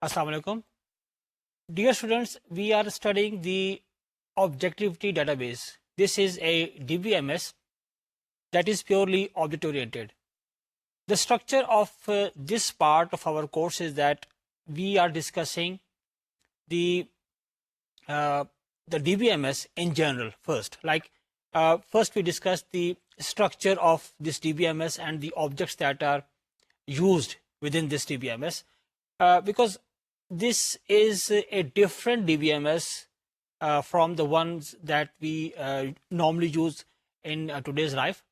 Assalamu alaikum. Dear students, we are studying the Objectivity database. This is a DBMS that is purely object oriented. The structure of this part of our course is that we are discussing the DBMS in general first. First we discuss the structure of this DBMS and the objects that are used within this DBMS, because this is a different DBMS from the ones that we normally use in today's life.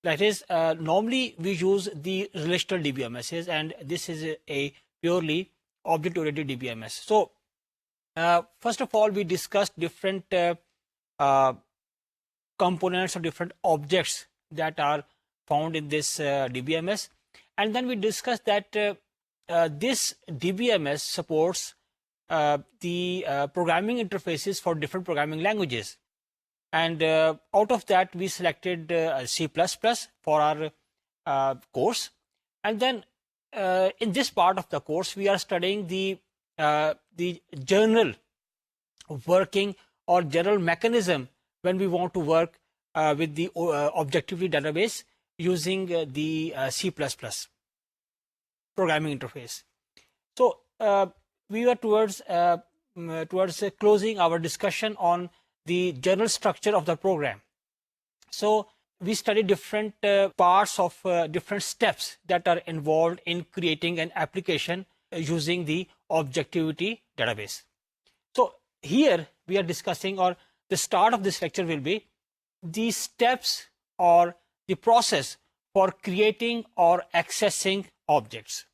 That is, normally we use the relational DBMSs, and this is a purely object-oriented DBMS. So, first of all, we discussed different components or different objects that are found in this DBMS, and then we discussed that this DBMS supports the programming interfaces for different programming languages, and out of that we selected C++ for our course. And then in this part of the course we are studying the general working or general mechanism when we want to work with the Objectivity database using the C++ programming interface. So we were towards closing our discussion on the general structure of the program. So we studied different parts of different steps that are involved in creating an application using the Objectivity database. So here we are discussing, or the start of this lecture will be the steps or the process for creating or accessing objects.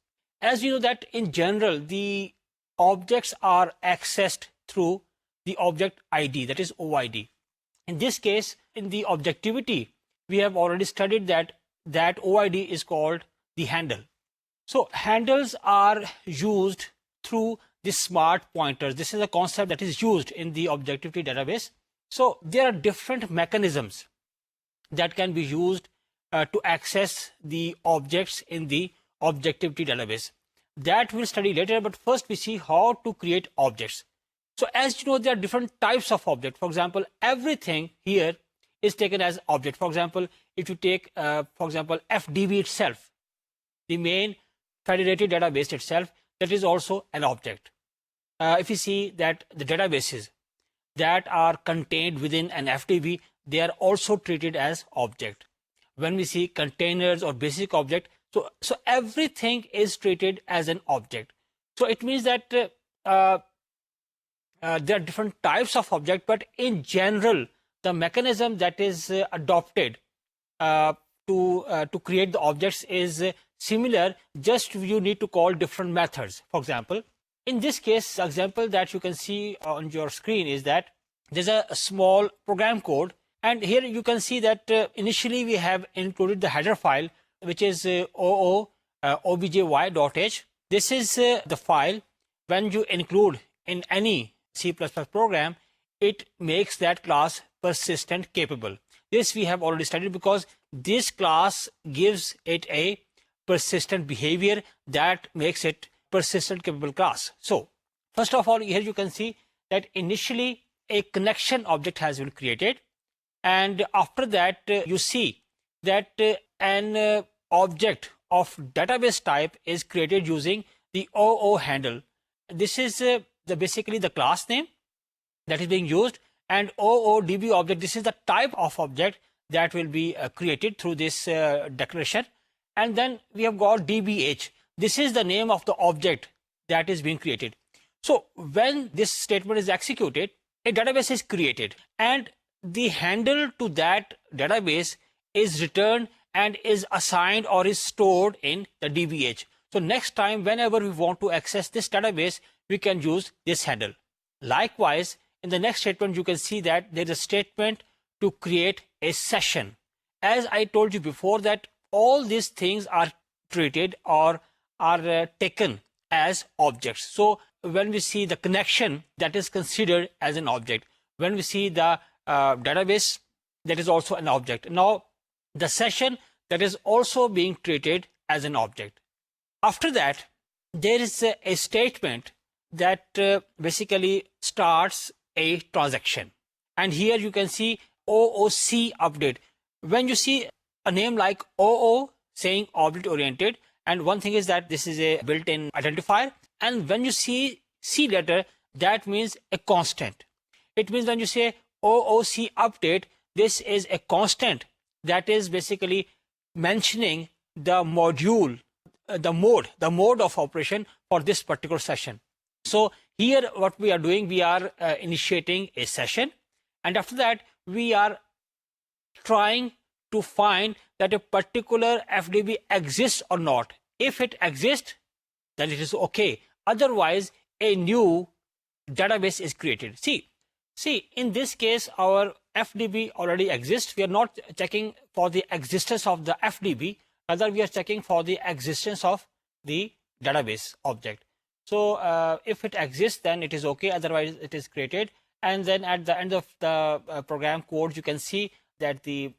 As you know that in general the objects are accessed through the object ID, that is OID. In this case, in the Objectivity, we have already studied that OID is called the handle. So handles are used through the smart pointers. This is a concept that is used in the Objectivity database. So there are different mechanisms that can be used to access the objects in the Objectivity database. That we'll study later, but first we see how to create objects. So as you know, there are different types of objects. For example, everything here is taken as object. For example, if you take, for example, FDB itself, the main federated database itself, that is also an object. If you see that the databases that are contained within an FDB, they are also treated as object. When we see containers or basic object, so everything is treated as an object. So it means that there are different types of object, but in general, the mechanism that is adopted to create the objects is similar, just you need to call different methods. For example, in this case, the example that you can see on your screen is that there's a small program code, and here you can see that initially we have included the header file, which is objy.h. This is the file. When you include in any C++ program, it makes that class persistent capable. This we have already studied because this class gives it a persistent behavior that makes it persistent capable class. So first of all, here you can see that initially a connection object has been created, and after that you see that an object of database type is created using the OO handle. This is basically the class name that is being used, and OODB object, this is the type of object that will be created through this declaration. And then we have got DBH. This is the name of the object that is being created. So when this statement is executed, a database is created, and the handle to that database is returned and is assigned or is stored in the DBH. So next time, whenever we want to access this database, we can use this handle. Likewise, in the next statement, you can see that there is a statement to create a session. As I told you before, that all these things are treated or are taken as objects. So when we see the connection, that is considered as an object. When we see the database, that is also an object. Now, the session, that is also being treated as an object. After that, there is a statement that basically starts a transaction. And here you can see OOC update. When you see a name like OO saying object oriented, and one thing is that this is a built-in identifier, and when you see C letter, that means a constant. It means when you say OOC update, this is a constant that is basically mentioning the module, the mode of operation for this particular session. So here what we are doing, we are initiating a session, and after that we are trying to find that a particular FDB exists or not. If it exists, then it is okay. Otherwise, a new database is created. See, in this case, our FDB already exists. We are not checking for the existence of the FDB. Rather, we are checking for the existence of the database object. So if it exists, then it is okay. Otherwise, it is created. And then at the end of the program code, you can see that the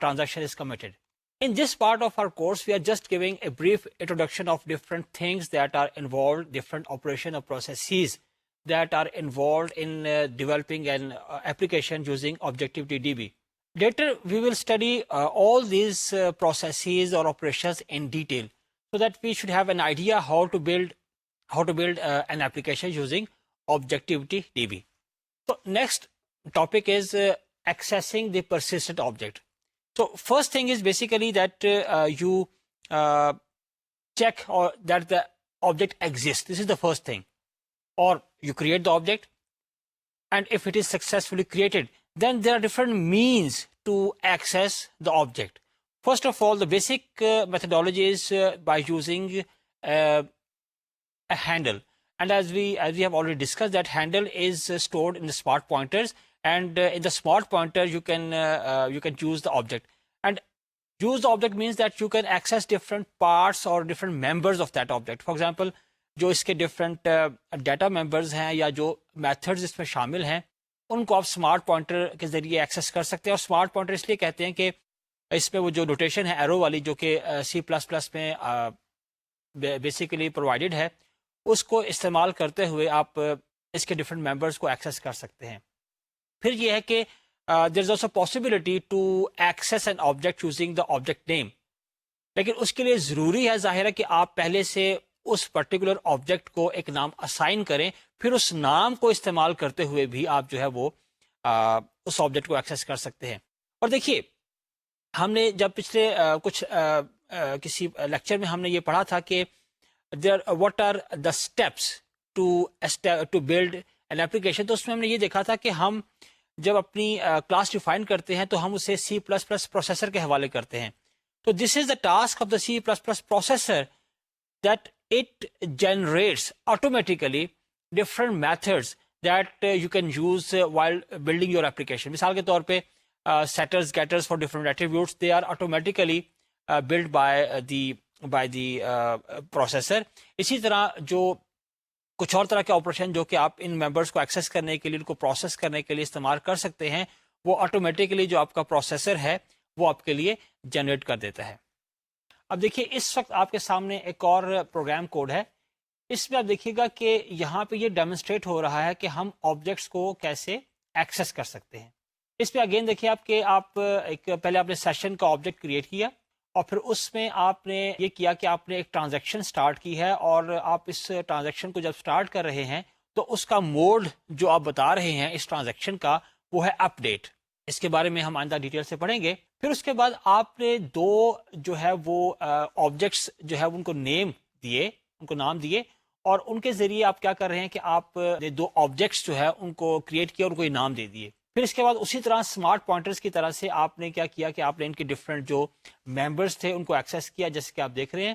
transaction is committed. In this part of our course, we are just giving a brief introduction of different things that are involved, different operational processes that are involved in developing an application using Objectivity-DB. Later, we will study all these processes or operations in detail, so that we should have an idea how to build an application using Objectivity-DB. So next topic is accessing the persistent object. So first thing is basically that you check or that the object exists. This is the first thing. Or you create the object, and if it is successfully created, then there are different means to access the object. First of all, the basic methodology is by using a handle. And as we have already discussed, that handle is stored in the smart pointers, and in the smart pointer you can use the object. And use the object means that you can access different parts or different members of that object. For example, جو اس کے different data members ہیں یا جو methods اس میں شامل ہیں, ان کو آپ اسمارٹ پوائنٹر کے ذریعے ایکسیس کر سکتے ہیں. اور اسمارٹ پوائنٹر اس لیے کہتے ہیں کہ اس میں وہ جو نوٹیشن ہے ایرو والی, جو کہ C++ میں بیسیکلی پرووائڈیڈ ہے, اس کو استعمال کرتے ہوئے آپ اس کے ڈفرینٹ ممبرز کو ایکسیس کر سکتے ہیں. پھر یہ ہے کہ there is also possibility to access an object using the object name. لیکن اس کے لیے ضروری ہے, ظاہر ہے, کہ آپ پہلے سے اس پرٹیکولر آبجیکٹ کو ایک نام اسائن کریں, پھر اس نام کو استعمال کرتے ہوئے بھی آپ جو ہے وہ اس آبجیکٹ کو ایکسیس کر سکتے ہیں. اور دیکھیے, ہم نے جب پچھلے کسی لیکچر میں ہم نے یہ پڑھا تھا کہ what are the steps to build an application, تو اس میں ہم نے یہ دیکھا تھا کہ ہم جب اپنی کلاس ڈیفائن کرتے ہیں تو ہم اسے C++ پروسیسر کے حوالے کرتے ہیں. تو this is the task of the C++ processor, that it generates automatically different methods that you can use while building your application. مثال کے طور پہ setters, getters for different attributes, they are automatically built by the processor. اسی طرح جو کچھ اور طرح کے آپریشن جو کہ آپ ان ممبرس کو ایکسیس کرنے کے لیے, ان کو پروسیس کرنے کے لیے استعمال کر سکتے ہیں, وہ آٹومیٹیکلی جو آپ کا پروسیسر ہے وہ آپ کے لیے جنریٹ کر دیتا ہے. اب دیکھیے, اس وقت آپ کے سامنے ایک اور پروگرام کوڈ ہے. اس میں آپ دیکھیے گا کہ یہاں پہ یہ ڈیمونسٹریٹ ہو رہا ہے کہ ہم آبجیکٹس کو کیسے ایکسیس کر سکتے ہیں. اس پہ اگین دیکھیے آپ کہ آپ پہلے آپ نے سیشن کا آبجیکٹ کریٹ کیا, اور پھر اس میں آپ نے یہ کیا کہ آپ نے ایک ٹرانزیکشن سٹارٹ کی ہے, اور آپ اس ٹرانزیکشن کو جب سٹارٹ کر رہے ہیں تو اس کا موڈ جو آپ بتا رہے ہیں اس ٹرانزیکشن کا, وہ ہے اپ ڈیٹ. اس کے بارے میں ہم آئندہ ڈیٹیل سے پڑھیں گے. پھر اس کے بعد آپ نے دو جو ہے وہ آبجیکٹس جو ہے ان کو نام دیے, اور ان کے ذریعے آپ کیا کر رہے ہیں کہ آپ نے دو آبجیکٹس جو ہے ان کو کریٹ کیا اور ان کو نام دے دیے. پھر اس کے بعد اسی طرح اسمارٹ پوائنٹرز کی طرح سے آپ نے کیا کیا کہ آپ نے ان کے ڈفرینٹ جو ممبرس تھے ان کو ایکسیس کیا, جیسے کہ آپ دیکھ رہے ہیں.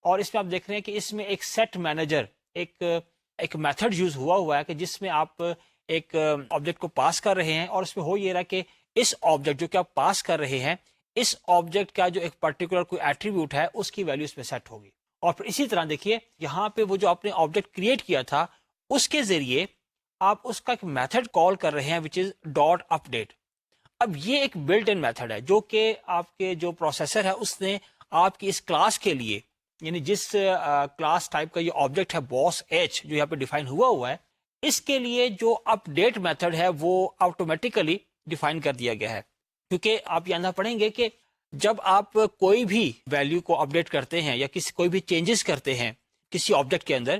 اور اس میں آپ دیکھ رہے ہیں کہ اس میں ایک سیٹ مینیجر, ایک میتھڈ یوز ہوا ہے کہ جس میں آپ ایک آبجیکٹ کو پاس کر رہے ہیں, اور اس میں ہو یہ رہا کہ اس آبجیکٹ جو کہ آپ پاس کر رہے ہیں, اس آبجیکٹ کا جو ایک پرٹیکولر کوئی ایٹریبیوٹ ہے اس کی ویلیو اس میں سیٹ ہوگی. اور پھر اسی طرح دیکھیے یہاں پہ وہ جو آپ نے آبجیکٹ کریٹ کیا تھا اس کے ذریعے آپ اس کا ایک میتھڈ کال کر رہے ہیں وچ از ڈاٹ اپ ڈیٹ. اب یہ ایک بلٹ ان میتھڈ ہے جو کہ آپ کے جو پروسیسر ہے اس نے آپ کی اس کلاس کے لیے یعنی جس کلاس ٹائپ کا یہ آبجیکٹ ہے باس ایچ جو یہاں پہ ڈیفائن ہوا ہے، اس کے لیے جو اپ ڈیٹ میتھڈ ہے وہ آٹومیٹیکلی ڈیفائن کر دیا گیا ہے. کیونکہ آپ یہ اندازہ پڑھیں گے کہ جب آپ کوئی بھی ویلیو کو اپڈیٹ کرتے ہیں یا کوئی بھی چینجز کرتے ہیں کسی آبجیکٹ کے اندر،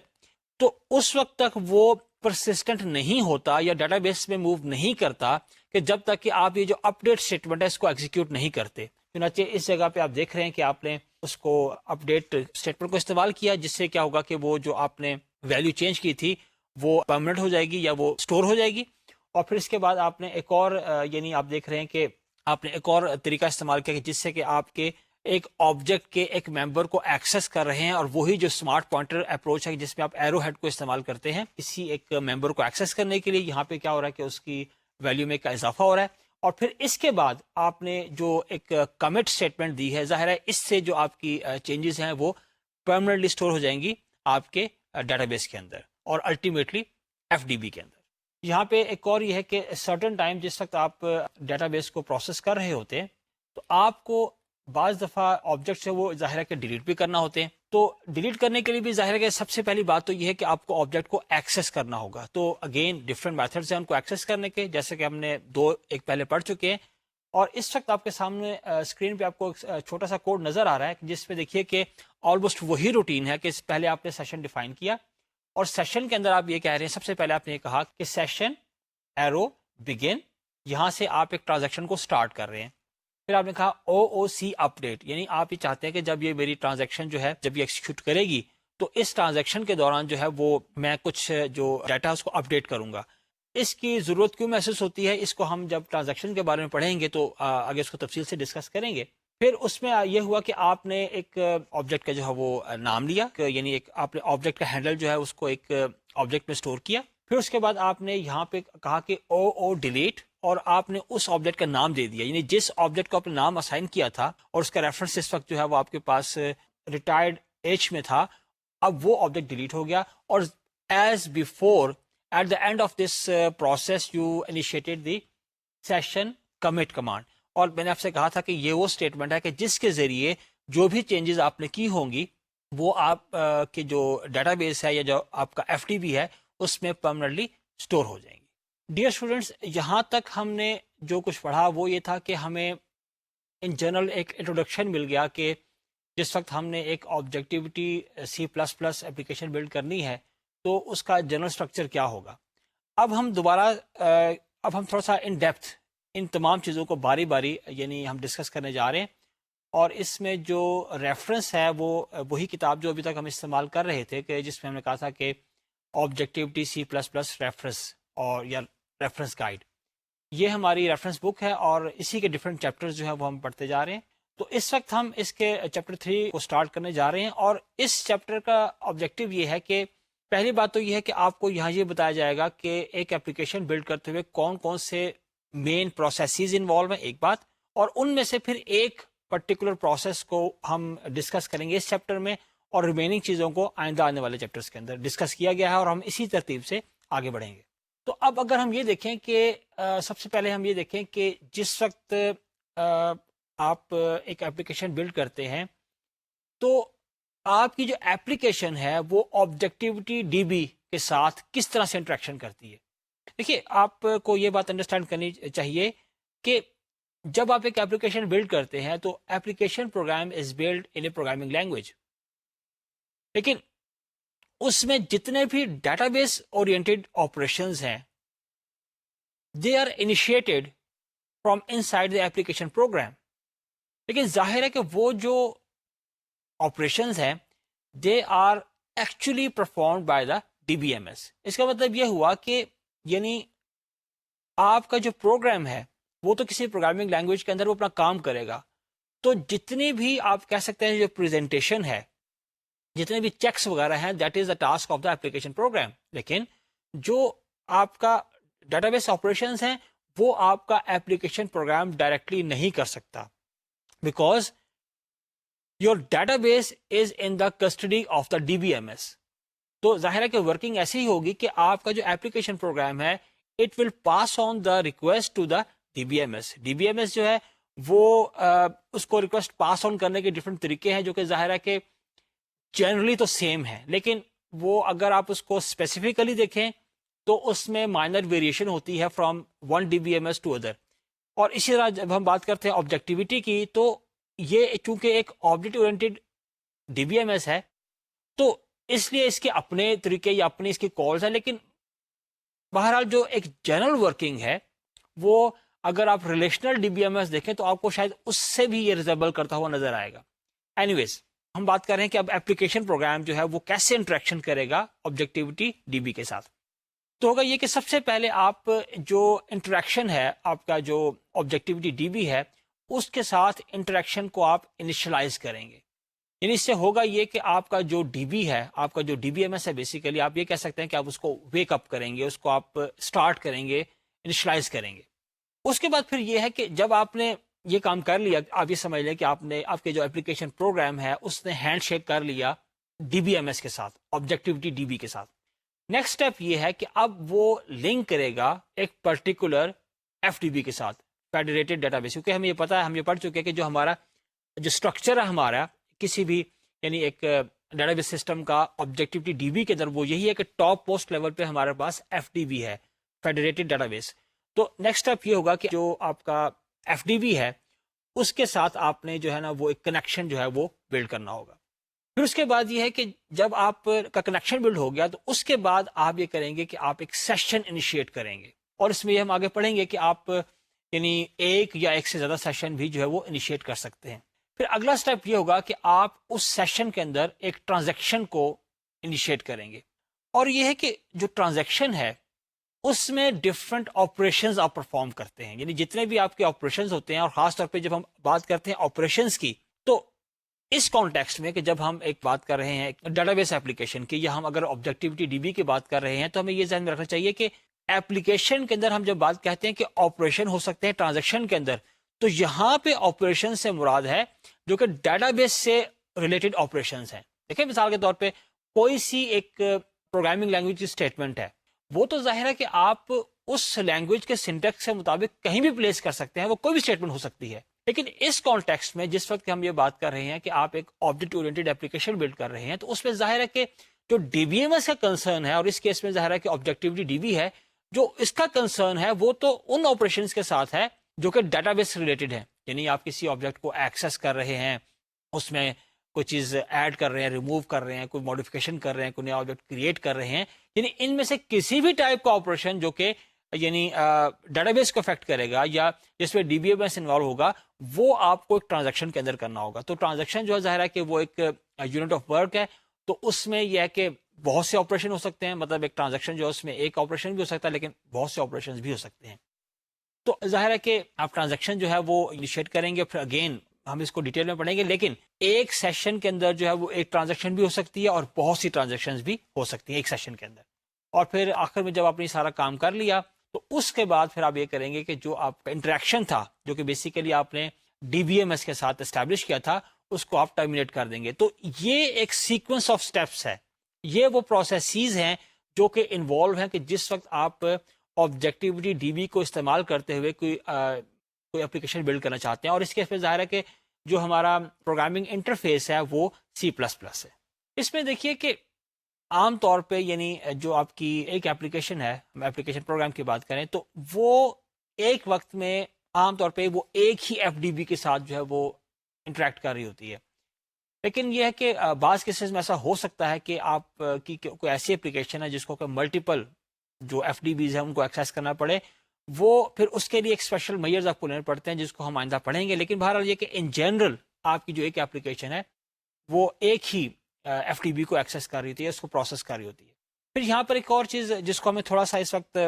تو اس وقت تک وہ پرسسٹنٹ نہیں ہوتا یا ڈیٹا بیس میں موو نہیں کرتا کہ جب تک کہ آپ یہ جو اپ ڈیٹ اسٹیٹمنٹ ہے اس کو ایگزیکیوٹ نہیں کرتے. چنانچہ اس جگہ پہ آپ دیکھ رہے ہیں کہ آپ نے اس کو اپ ڈیٹ اسٹیٹمنٹ کو استعمال کیا، جس سے کیا ہوگا کہ وہ جو آپ نے ویلیو چینج کی تھی وہ پرماننٹ ہو جائے گی یا وہ اسٹور ہو جائے گی. اور پھر اس کے بعد آپ نے ایک اور یعنی آپ دیکھ رہے ہیں کہ آپ نے ایک اور طریقہ استعمال کیا کہ جس سے کہ آپ کے ایک آبجیکٹ کے ایک ممبر کو ایکسس کر رہے ہیں، اور وہی جو اسمارٹ پوائنٹر اپروچ ہے جس میں آپ ایرو ہیڈ کو استعمال کرتے ہیں کسی ایک ممبر کو ایکسس کرنے کے لیے. یہاں پہ کیا ہو رہا ہے کہ اس کی ویلیو میں کا اضافہ ہو رہا ہے. اور پھر اس کے بعد آپ نے جو ایک کمٹ اسٹیٹمنٹ دی ہے، ظاہر ہے اس سے جو آپ کی چینجز ہیں وہ پرماننٹلی اسٹور ہو جائیں گی آپ کے ڈیٹا بیس کے اندر اور الٹیمیٹلی ایف ڈی بی کے اندر. یہاں پہ ایک اور یہ ہے کہ سرٹن ٹائم جس وقت آپ ڈیٹا بیس کو پروسیس کر رہے ہوتے ہیں تو آپ کو بعض دفعہ آبجیکٹس ہے وہ ظاہر ہے کہ ڈیلیٹ بھی کرنا ہوتے ہیں. تو ڈیلیٹ کرنے کے لیے بھی ظاہر ہے کہ سب سے پہلی بات تو یہ ہے کہ آپ کو آبجیکٹ کو ایکسس کرنا ہوگا. تو اگین ڈفرینٹ میتھڈز ہیں ان کو ایکسس کرنے کے، جیسے کہ ہم نے ایک پہلے پڑھ چکے ہیں. اور اس وقت آپ کے سامنے اسکرین پہ آپ کو چھوٹا سا کوڈ نظر آ رہا ہے جس پہ دیکھیے کہ آلموسٹ وہی روٹین ہے کہ پہلے آپ نے سیشن ڈیفائن کیا، اور سیشن کے اندر آپ یہ کہہ رہے ہیں سب سے پہلے آپ نے یہ کہا کہ سیشن ایرو بگن، یہاں سے آپ ایک ٹرانزیکشن کو سٹارٹ کر رہے ہیں. پھر آپ نے کہا او سی اپ ڈیٹ، یعنی آپ یہ چاہتے ہیں کہ جب یہ میری ٹرانزیکشن جو ہے جب یہ ایکسیکیوٹ کرے گی تو اس ٹرانزیکشن کے دوران جو ہے وہ میں کچھ جو ڈیٹا اس کو اپ ڈیٹ کروں گا. اس کی ضرورت کیوں محسوس ہوتی ہے، اس کو ہم جب ٹرانزیکشن کے بارے میں پڑھیں گے تو آگے اس کو تفصیل سے ڈسکس کریں گے. پھر اس میں یہ ہوا کہ آپ نے ایک آبجیکٹ کا جو ہے وہ نام لیا، یعنی ایک آپ نے آبجیکٹ کا ہینڈل جو ہے اس کو ایک آبجیکٹ میں اسٹور کیا. پھر اس کے بعد آپ نے یہاں پہ کہا کہ او ڈیلیٹ، اور آپ نے اس آبجیکٹ کا نام دے دیا، یعنی جس آبجیکٹ کو آپ نے نام اسائن کیا تھا اور اس کا ریفرنس اس وقت جو ہے وہ آپ کے پاس ریٹائرڈ ایج میں تھا، اب وہ آبجیکٹ ڈیلیٹ ہو گیا. اور as before at the end of this process you initiated the session commit command. اور میں نے آپ سے کہا تھا کہ یہ وہ اسٹیٹمنٹ ہے کہ جس کے ذریعے جو بھی چینجز آپ نے کی ہوں گی وہ آپ کے جو ڈیٹا بیس ہے یا جو آپ کا ایف ٹی بی ہے اس میں پرماننٹلی اسٹور ہو جائیں گی. ڈیئر اسٹوڈینٹس، یہاں تک ہم نے جو کچھ پڑھا وہ یہ تھا کہ ہمیں ان جنرل ایک انٹروڈکشن مل گیا کہ جس وقت ہم نے ایک objectivity C plus plus application build کرنی ہے تو اس کا جنرل اسٹرکچر کیا ہوگا. اب ہم تھوڑا سا ان ڈیپتھ ان تمام چیزوں کو باری باری یعنی ہم ڈسکس کرنے جا رہے ہیں. اور اس میں جو ریفرنس ہے وہ وہی کتاب جو ابھی تک ہم استعمال کر رہے تھے کہ جس میں ہم نے کہا تھا کہ objectivity C plus plus reference اور یا ریفرنس گائیڈ، یہ ہماری ریفرنس بک ہے اور اسی کے ڈفرینٹ چیپٹرز جو ہیں وہ ہم پڑھتے جا رہے ہیں. تو اس وقت ہم اس کے چیپٹر 3 کو سٹارٹ کرنے جا رہے ہیں، اور اس چیپٹر کا آبجیکٹیو یہ ہے کہ پہلی بات تو یہ ہے کہ آپ کو یہاں یہ بتایا جائے گا کہ ایک اپلیکیشن بلڈ کرتے ہوئے کون کون سے مین پروسیسز انوالو ہیں ایک بات، اور ان میں سے پھر ایک پرٹیکولر پروسیس کو ہم ڈسکس کریں گے اس چیپٹر میں، اور ریمیننگ چیزوں کو آئندہ آنے والے چیپٹرز کے اندر ڈسکس کیا گیا ہے اور ہم اسی ترتیب سے آگے بڑھیں گے. تو اب اگر ہم یہ دیکھیں کہ سب سے پہلے ہم یہ دیکھیں کہ جس وقت آپ ایک اپلیکیشن بلڈ کرتے ہیں تو آپ کی جو اپلیکیشن ہے وہ آبجیکٹیوٹی ڈی بی کے ساتھ کس طرح سے انٹریکشن کرتی ہے. دیکھیے، آپ کو یہ بات انڈرسٹینڈ کرنی چاہیے کہ جب آپ ایک اپلیکیشن بلڈ کرتے ہیں تو application program is build in a programming language, لیکن اس میں جتنے بھی ڈیٹا بیس اورینٹیڈ آپریشنز ہیں they are initiated from inside the application program. لیکن ظاہر ہے کہ وہ جو آپریشنز ہیں they are actually performed by the D B M S. اس کا مطلب یہ ہوا کہ یعنی آپ کا جو پروگرام ہے وہ تو کسی پروگرامنگ لینگویج کے اندر وہ اپنا کام کرے گا، تو جتنی بھی آپ کہہ سکتے ہیں جو پریزنٹیشن ہے، جتنے بھی چیکس وغیرہ ہیں، that is the task of the application program. لیکن جو آپ کا ڈیٹا بیس آپریشنز ہیں وہ آپ کا اپلیکیشن پروگرام ڈائریکٹلی نہیں کر سکتا، because your database is in the custody of the D B M S. تو ظاہر ہے کہ ورکنگ ایسی ہی ہوگی کہ آپ کا جو اپلیکیشن پروگرام ہے it will pass on the request to the D B M S. D B M S جو ہے وہ اس کو ریکویسٹ پاس آن کرنے کے ڈفرینٹ طریقے ہیں جو کہ ظاہر ہے کہ جنرلی تو سیم ہے، لیکن وہ اگر آپ اس کو اسپیسیفکلی دیکھیں تو اس میں مائنر ویریشن ہوتی ہے from one D B M S to other. اور اسی طرح جب ہم بات کرتے ہیں آبجیکٹیوٹی کی، تو یہ چونکہ ایک object oriented D B M S ہے تو اس لیے اس کے اپنے طریقے یا اپنی اس کی کالز ہیں، لیکن بہرحال جو ایک جنرل ورکنگ ہے وہ اگر آپ relational D B M S دیکھیں تو آپ کو شاید اس سے بھی یہ ریزیبل کرتا ہوا نظر آئے گا. اینی ویز ہم بات کر رہے ہیں کہ اب اپلیکیشن پروگرام جو ہے وہ کیسے انٹریکشن کرے گا آبجیکٹیوٹی ڈی بی کے ساتھ. تو ہوگا یہ کہ سب سے پہلے آپ جو انٹریکشن ہے آپ کا جو آبجیکٹیوٹی ڈی بی ہے اس کے ساتھ انٹریکشن کو آپ انیشلائز کریں گے. یعنی اس سے ہوگا یہ کہ آپ کا جو ڈی بی ہے، آپ کا جو ڈی بی ایم ایس ہے، بیسیکلی آپ یہ کہہ سکتے ہیں کہ آپ اس کو ویک اپ کریں گے، اس کو آپ اسٹارٹ کریں گے، انیشلائز کریں گے. اس کے بعد پھر یہ ہے کہ جب آپ نے یہ کام کر لیا، آپ یہ سمجھ لیں کہ آپ کے جو اپلیکیشن پروگرام ہے اس نے ہینڈ شیک کر لیا ڈی بی ایم ایس کے ساتھ، آبجیکٹیوٹی ڈی بی کے ساتھ. نیکسٹ اسٹیپ یہ ہے کہ اب وہ لنک کرے گا ایک پرٹیکولر ایف ڈی بی کے ساتھ، فیڈریٹڈ ڈیٹا بیس. کیونکہ ہمیں یہ پتا ہے، ہم یہ پڑھ چکے ہیں کہ جو ہمارا جو اسٹرکچر ہے ہمارا کسی بھی یعنی ایک ڈیٹا بیس سسٹم کا آبجیکٹیوٹی ڈی بی کے اندر وہ یہی ہے کہ ٹاپ موسٹ لیول پہ ہمارے پاس ایف ڈی بی ہے، فیڈریٹڈ ڈیٹا بیس. تو نیکسٹ اسٹیپ یہ ہوگا کہ جو آپ کا ایف ڈی بی ہے اس کے ساتھ آپ نے جو ہے نا وہ ایک کنیکشن جو ہے وہ بلڈ کرنا ہوگا. پھر اس کے بعد یہ ہے کہ جب آپ کا کنیکشن بلڈ ہو گیا تو اس کے بعد آپ یہ کریں گے کہ آپ ایک سیشن انیشیٹ کریں گے. اور اس میں یہ ہم آگے پڑھیں گے کہ آپ یعنی ایک یا ایک سے زیادہ سیشن بھی جو ہے وہ انیشیٹ کر سکتے ہیں. پھر اگلا سٹیپ یہ ہوگا کہ آپ اس سیشن کے اندر ایک ٹرانزیکشن کو انیشیٹ کریں گے. اور یہ ہے کہ جو ٹرانزیکشن ہے اس میں ڈفرنٹ آپریشنز آپ پرفارم کرتے ہیں، یعنی جتنے بھی آپ کے آپریشنز ہوتے ہیں، اور خاص طور پہ جب ہم بات کرتے ہیں آپریشنز کی، تو اس کانٹیکسٹ میں کہ جب ہم ایک بات کر رہے ہیں ڈیٹا بیس ایپلیکیشن کی، یا ہم اگر آبجیکٹیوٹی ڈی بی کی بات کر رہے ہیں، تو ہمیں یہ ذہن میں رکھنا چاہیے کہ ایپلیکیشن کے اندر ہم جب بات کہتے ہیں کہ آپریشن ہو سکتے ہیں ٹرانزیکشن کے اندر، تو یہاں پہ آپریشن سے مراد ہے جو کہ ڈیٹا بیس سے ریلیٹڈ آپریشنز ہیں. دیکھیں مثال کے طور پہ کوئی سی ایک پروگرامنگ لینگویج کی اسٹیٹمنٹ ہے، وہ تو ظاہر ہے کہ آپ اس لینگویج کے سنٹیکس کے مطابق کہیں بھی پلیس کر سکتے ہیں، وہ کوئی بھی اسٹیٹمنٹ ہو سکتی ہے. لیکن اس کانٹیکسٹ میں جس وقت ہم یہ بات کر رہے ہیں کہ آپ ایک آبجیکٹ اورینٹیڈ ایپلیکیشن بلڈ کر رہے ہیں، تو اس میں ظاہر ہے کہ جو ڈی بی ایم ایس کا کنسرن ہے، اور اس کیس میں ظاہر ہے کہ آبجیکٹیوٹی ڈی بی ہے، جو اس کا کنسرن ہے وہ تو ان آپریشنز کے ساتھ ہے جو کہ ڈیٹا بیس ریلیٹڈ ہے. یعنی آپ کسی آبجیکٹ کو ایکسس کر رہے ہیں، اس میں کوئی چیز ایڈ کر رہے ہیں، ریموو کر رہے ہیں، کوئی ماڈیفکیشن کر رہے ہیں، کوئی نیا آبجیکٹ کریٹ کر رہے ہیں، یعنی ان میں سے کسی بھی ٹائپ کا آپریشن جو کہ یعنی ڈیٹا بیس کو افیکٹ کرے گا یا جس میں D B M S involve ہوگا، وہ آپ کو ایک ٹرانزیکشن کے اندر کرنا ہوگا. تو ٹرانزیکشن جو ہے ظاہر ہے کہ وہ ایک یونٹ آف ورک ہے. تو اس میں یہ ہے کہ بہت سے آپریشن ہو سکتے ہیں، مطلب ایک ٹرانزیکشن جو ہے اس میں ایک آپریشن بھی ہو سکتا ہے، لیکن بہت سے آپریشن بھی ہو سکتے ہیں. تو ظاہر ہے کہ آپ ٹرانزیکشن جو ہے وہ انیشیٹ کریں گے. پھر اگین ہم اس کو ڈیٹیل میں پڑھیں گے، لیکن ایک سیشن کے اندر جو ہے وہ ایک ٹرانزیکشن بھی ہو سکتی ہے اور بہت سی ٹرانزیکشن بھی ہو سکتی ہیں ایک سیشن کے اندر. اور پھر آخر میں جب آپ نے سارا کام کر لیا تو اس کے بعد پھر آپ یہ کریں گے کہ جو آپ کا انٹریکشن تھا، جو کہ بیسیکلی آپ نے ڈی بی ایم ایس کے ساتھ اسٹیبلش کیا تھا، اس کو آپ ٹرمینیٹ کر دیں گے. تو یہ ایک سیکوینس آف سٹیپس ہے، یہ وہ پروسیسز ہیں جو کہ انوالو ہیں کہ جس وقت آپ آبجیکٹیوٹی ڈی بی کو استعمال کرتے ہوئے کوئی اپلیکیشن بلڈ کرنا چاہتے ہیں. اور اس کے پہ ظاہر ہے کہ جو ہمارا پروگرامنگ انٹرفیس ہے وہ C++ ہے. اس میں دیکھیے کہ عام طور پہ یعنی جو آپ کی ایک ایپلیکیشن ہے، ہم ایپلیکیشن پروگرام کی بات کریں تو وہ ایک وقت میں عام طور پہ وہ ایک ہی ایف ڈی بی کے ساتھ جو ہے وہ انٹریکٹ کر رہی ہوتی ہے. لیکن یہ ہے کہ بعض کیسز میں ایسا ہو سکتا ہے کہ آپ کی کوئی ایسی ایپلیکیشن ہے جس کو کہ ملٹیپل جو ایف ڈی بیز ہیں ان کو ایکسیس کرنا پڑے، وہ پھر اس کے لیے ایک اسپیشل میئرز آپ کو لینے پڑتے ہیں جس کو ہم آئندہ پڑھیں گے. لیکن بہرحال یہ کہ ان جنرل آپ کی جو ایک ایپلیکیشن ہے وہ ایک ہی ایف ٹی بی کو ایکسیس کر رہی ہوتی ہے، اس کو پروسیس کر رہی ہوتی ہے. پھر یہاں پر ایک اور چیز جس کو ہمیں تھوڑا سا اس وقت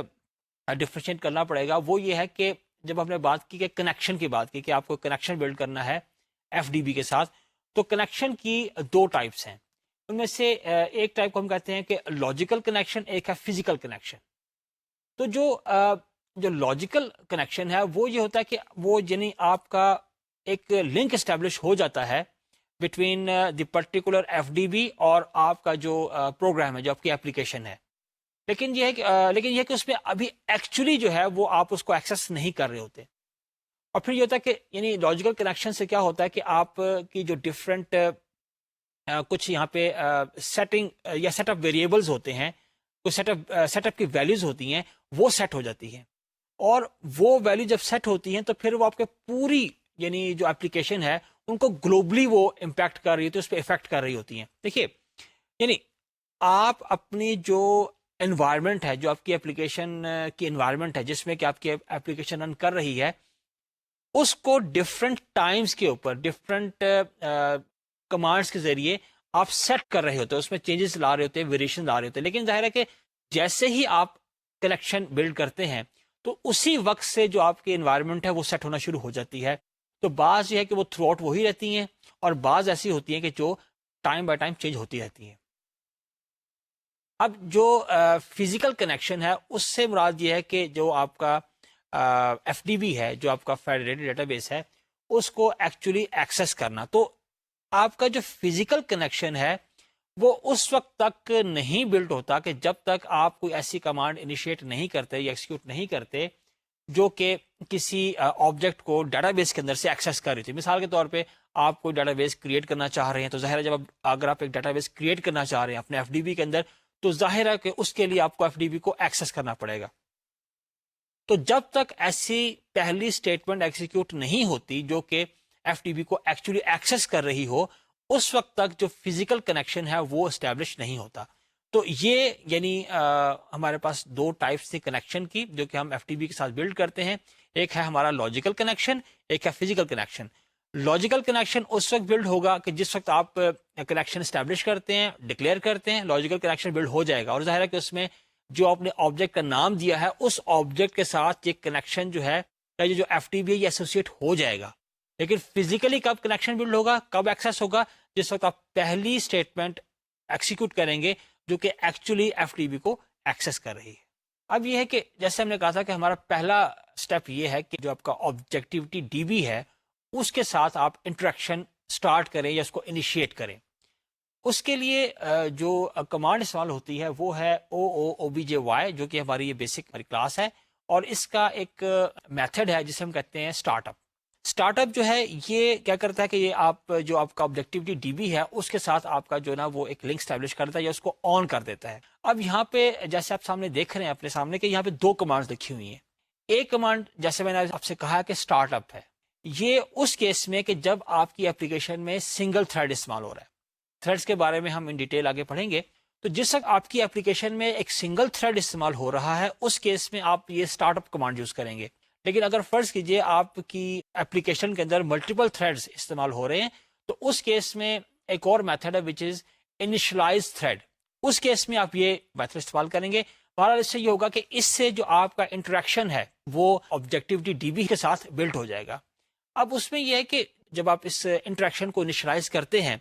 ڈفرینشیٹ کرنا پڑے گا، وہ یہ ہے کہ جب ہم نے بات کی کہ کنیکشن کی بات کی کہ آپ کو کنیکشن بلڈ کرنا ہے ایف ڈی بی کے ساتھ، تو کنیکشن کی دو ٹائپس ہیں. ان میں سے ایک ٹائپ کو ہم کہتے ہیں کہ لاجیکل کنیکشن، ایک ہے فزیکل کنیکشن. تو جو لاجیکل کنیکشن ہے وہ یہ ہوتا ہے کہ وہ یعنی آپ کا ایک لنک اسٹیبلش ہو جاتا ہے between the particular F D B اور آپ کا جو پروگرام ہے، جو آپ کی ایپلیکیشن ہے. لیکن یہ ہے کہ اس میں ابھی ایکچولی جو ہے وہ آپ اس کو ایکسیس نہیں کر رہے ہوتے. اور پھر یہ ہوتا ہے کہ یعنی لاجیکل کنیکشن سے کیا ہوتا ہے کہ آپ کی جو ڈفرینٹ کچھ یہاں پہ سیٹنگ یا سیٹ اپ ویریبلز ہوتے ہیں، کچھ سیٹ اپ کی ویلیوز ہوتی ہیں، وہ سیٹ ہو جاتی ہیں، اور وہ ویلیو جب سیٹ ہوتی ہیں تو پھر وہ آپ کے پوری یعنی جو اپلیکیشن ہے ان کو گلوبلی وہ امپیکٹ کر رہی ہوتی ہے، اس پہ افیکٹ کر رہی ہوتی ہیں. دیکھیے یعنی آپ اپنی جو انوائرمنٹ ہے، جو آپ کی اپلیکیشن کی انوائرمنٹ ہے جس میں کہ آپ کی اپلیکیشن رن کر رہی ہے، اس کو ڈفرینٹ ٹائمز کے اوپر ڈفرینٹ کمانڈس کے ذریعے آپ سیٹ کر رہے ہوتے ہیں، اس میں چینجز لا رہے ہوتے ہیں، ویریشن لا رہے ہوتے ہیں. لیکن ظاہر ہے کہ جیسے ہی آپ کنیکشن بلڈ کرتے ہیں تو اسی وقت سے جو آپ کی انوائرمنٹ ہے وہ سیٹ ہونا شروع ہو جاتی ہے. تو بعض یہ ہے کہ وہ تھرو آؤٹ وہی رہتی ہیں، اور بعض ایسی ہوتی ہیں کہ جو ٹائم بائی ٹائم چینج ہوتی رہتی ہیں. اب جو فزیکل کنیکشن ہے اس سے مراد یہ ہے کہ جو آپ کا ایف ڈی بی ہے، جو آپ کا فیڈریٹڈ ڈیٹا بیس ہے، اس کو ایکچولی ایکسیس کرنا. تو آپ کا جو فزیکل کنیکشن ہے وہ اس وقت تک نہیں بلڈ ہوتا کہ جب تک آپ کوئی ایسی کمانڈ انیشیٹ نہیں کرتے یا ایکسیکیوٹ نہیں کرتے جو کہ کسی آبجیکٹ کو ڈیٹا بیس کے اندر سے ایکسیس کر رہی تھی. مثال کے طور پہ آپ کوئی ڈیٹا بیس کریٹ کرنا چاہ رہے ہیں، تو ظاہر ہے جب اگر آپ ایک ڈیٹا بیس کریٹ کرنا چاہ رہے ہیں اپنے ایف ڈی بی کے اندر، تو ظاہر ہے کہ اس کے لیے آپ کو ایف ڈی بی کو ایکسیس کرنا پڑے گا. تو جب تک ایسی پہلی اسٹیٹمنٹ ایکسیکیوٹ نہیں ہوتی جو کہ ایف ڈی بی کو ایکچولی ایکسیس کر رہی ہو، اس وقت تک جو فزیکل کنیکشن ہے وہ اسٹیبلش نہیں ہوتا. تو یہ یعنی ہمارے پاس دو ٹائپس تھی کنیکشن کی جو کہ ہم ایف ٹی بی کے ساتھ بلڈ کرتے ہیں. ایک ہے ہمارا لاجیکل کنیکشن، ایک ہے فزیکل کنیکشن. لاجیکل کنیکشن اس وقت بلڈ ہوگا کہ جس وقت آپ کنیکشن اسٹیبلش کرتے ہیں، ڈکلیئر کرتے ہیں، لاجیکل کنیکشن بلڈ ہو جائے گا. اور ظاہر ہے کہ اس میں جو آپ نے آبجیکٹ کا نام دیا ہے اس آبجیکٹ کے ساتھ یہ کنیکشن جو ہے جو ایف ٹی بی ہے یہ ایسوسیٹ ہو جائے گا. لیکن فزیکلی کب کنیکشن بلڈ ہوگا، کب ایکسیس ہوگا، جس وقت آپ پہلی اسٹیٹمنٹ ایکسیکیوٹ کریں گے جو کہ ایکچولی ایف ٹی بی کو ایکسیس کر رہی ہے. اب یہ ہے کہ جیسے ہم نے کہا تھا کہ ہمارا پہلا اسٹیپ یہ ہے کہ جو آپ کا آبجیکٹیوٹی ڈی بی ہے اس کے ساتھ آپ انٹریکشن سٹارٹ کریں یا اس کو انیشیٹ کریں. اس کے لیے جو کمانڈ استعمال ہوتی ہے وہ ہے او بی جے وائی، جو کہ ہماری یہ بیسک ہماری کلاس ہے، اور اس کا ایک میتھڈ ہے جسے ہم کہتے ہیں اسٹارٹ اپ. اسٹارٹ اپ جو ہے یہ کیا کرتا ہے کہ یہ آپ جو آپ کا آبجیکٹیوٹی ڈی بی ہے اس کے ساتھ آپ کا جو نا وہ ایک لنک اسٹیبلش کرتا ہے یا اس کو آن کر دیتا ہے. اب یہاں پہ جیسے آپ سامنے دیکھ رہے ہیں اپنے سامنے کہ یہاں پہ دو کمانڈز لکھی ہوئی ہیں. ایک کمانڈ جیسے میں نے آپ سے کہا کہ اسٹارٹ اپ ہے، یہ اس کیس میں کہ جب آپ کی اپلیکیشن میں سنگل تھریڈ استعمال ہو رہا ہے. تھریڈز کے بارے میں ہم ان ڈیٹیل آگے پڑھیں گے. تو جس وقت آپ کی اپلیکیشن میں ایک سنگل تھریڈ استعمال ہو رہا ہے اس کیس میں آپ یہ اسٹارٹ اپ کمانڈ یوز کریں گے. لیکن اگر فرض کیجئے آپ کی اپلیکیشن کے اندر ملٹیپل تھریڈز استعمال ہو رہے ہیں تو اس کیس میں ایک اور میتھڈ ہے وچ از انیشلائز تھریڈ. اس کیس میں آپ یہ میتھڈ استعمال کریں گے. بہرحال اس سے یہ ہوگا کہ اس سے جو آپ کا انٹریکشن ہے وہ آبجیکٹیوٹی ڈی بی کے ساتھ بلڈ ہو جائے گا. اب اس میں یہ ہے کہ جب آپ اس انٹریکشن کو انیشلائز کرتے ہیں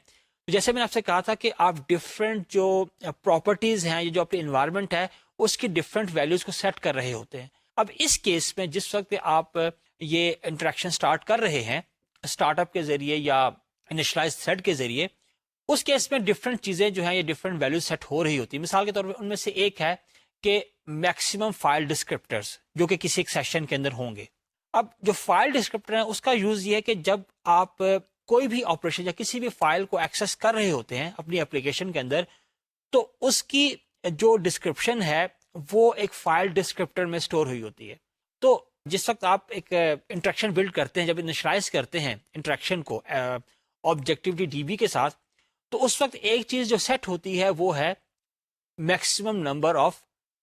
جیسے میں نے آپ سے کہا تھا کہ آپ ڈفرینٹ جو پراپرٹیز ہیں، یہ جو اپنی انوائرمنٹ ہے اس کی ڈفرینٹ ویلیوز کو سیٹ کر رہے ہوتے ہیں. اب اس کیس میں جس وقت آپ یہ انٹریکشن سٹارٹ کر رہے ہیں اسٹارٹ اپ کے ذریعے یا انیشلائز تھریڈ کے ذریعے، اس کیس میں ڈفرینٹ چیزیں جو ہیں یہ ڈفرینٹ ویلیوز سیٹ ہو رہی ہوتی ہیں. مثال کے طور پہ ان میں سے ایک ہے کہ میکسیمم فائل ڈسکرپٹرز جو کہ کسی ایک سیشن کے اندر ہوں گے. اب جو فائل ڈسکرپٹر ہے اس کا یوز یہ ہے کہ جب آپ کوئی بھی آپریشن یا کسی بھی فائل کو ایکسیس کر رہے ہوتے ہیں اپنی اپلیکیشن کے اندر، تو اس کی جو ڈسکرپشن ہے وہ ایک فائل ڈسکرپٹر میں سٹور ہوئی ہوتی ہے. تو جس وقت آپ ایک انٹریکشن بلڈ کرتے ہیں، جب انیشلائز کرتے ہیں انٹریکشن کو آبجیکٹیوٹی ڈی بی کے ساتھ، تو اس وقت ایک چیز جو سیٹ ہوتی ہے وہ ہے maximum number of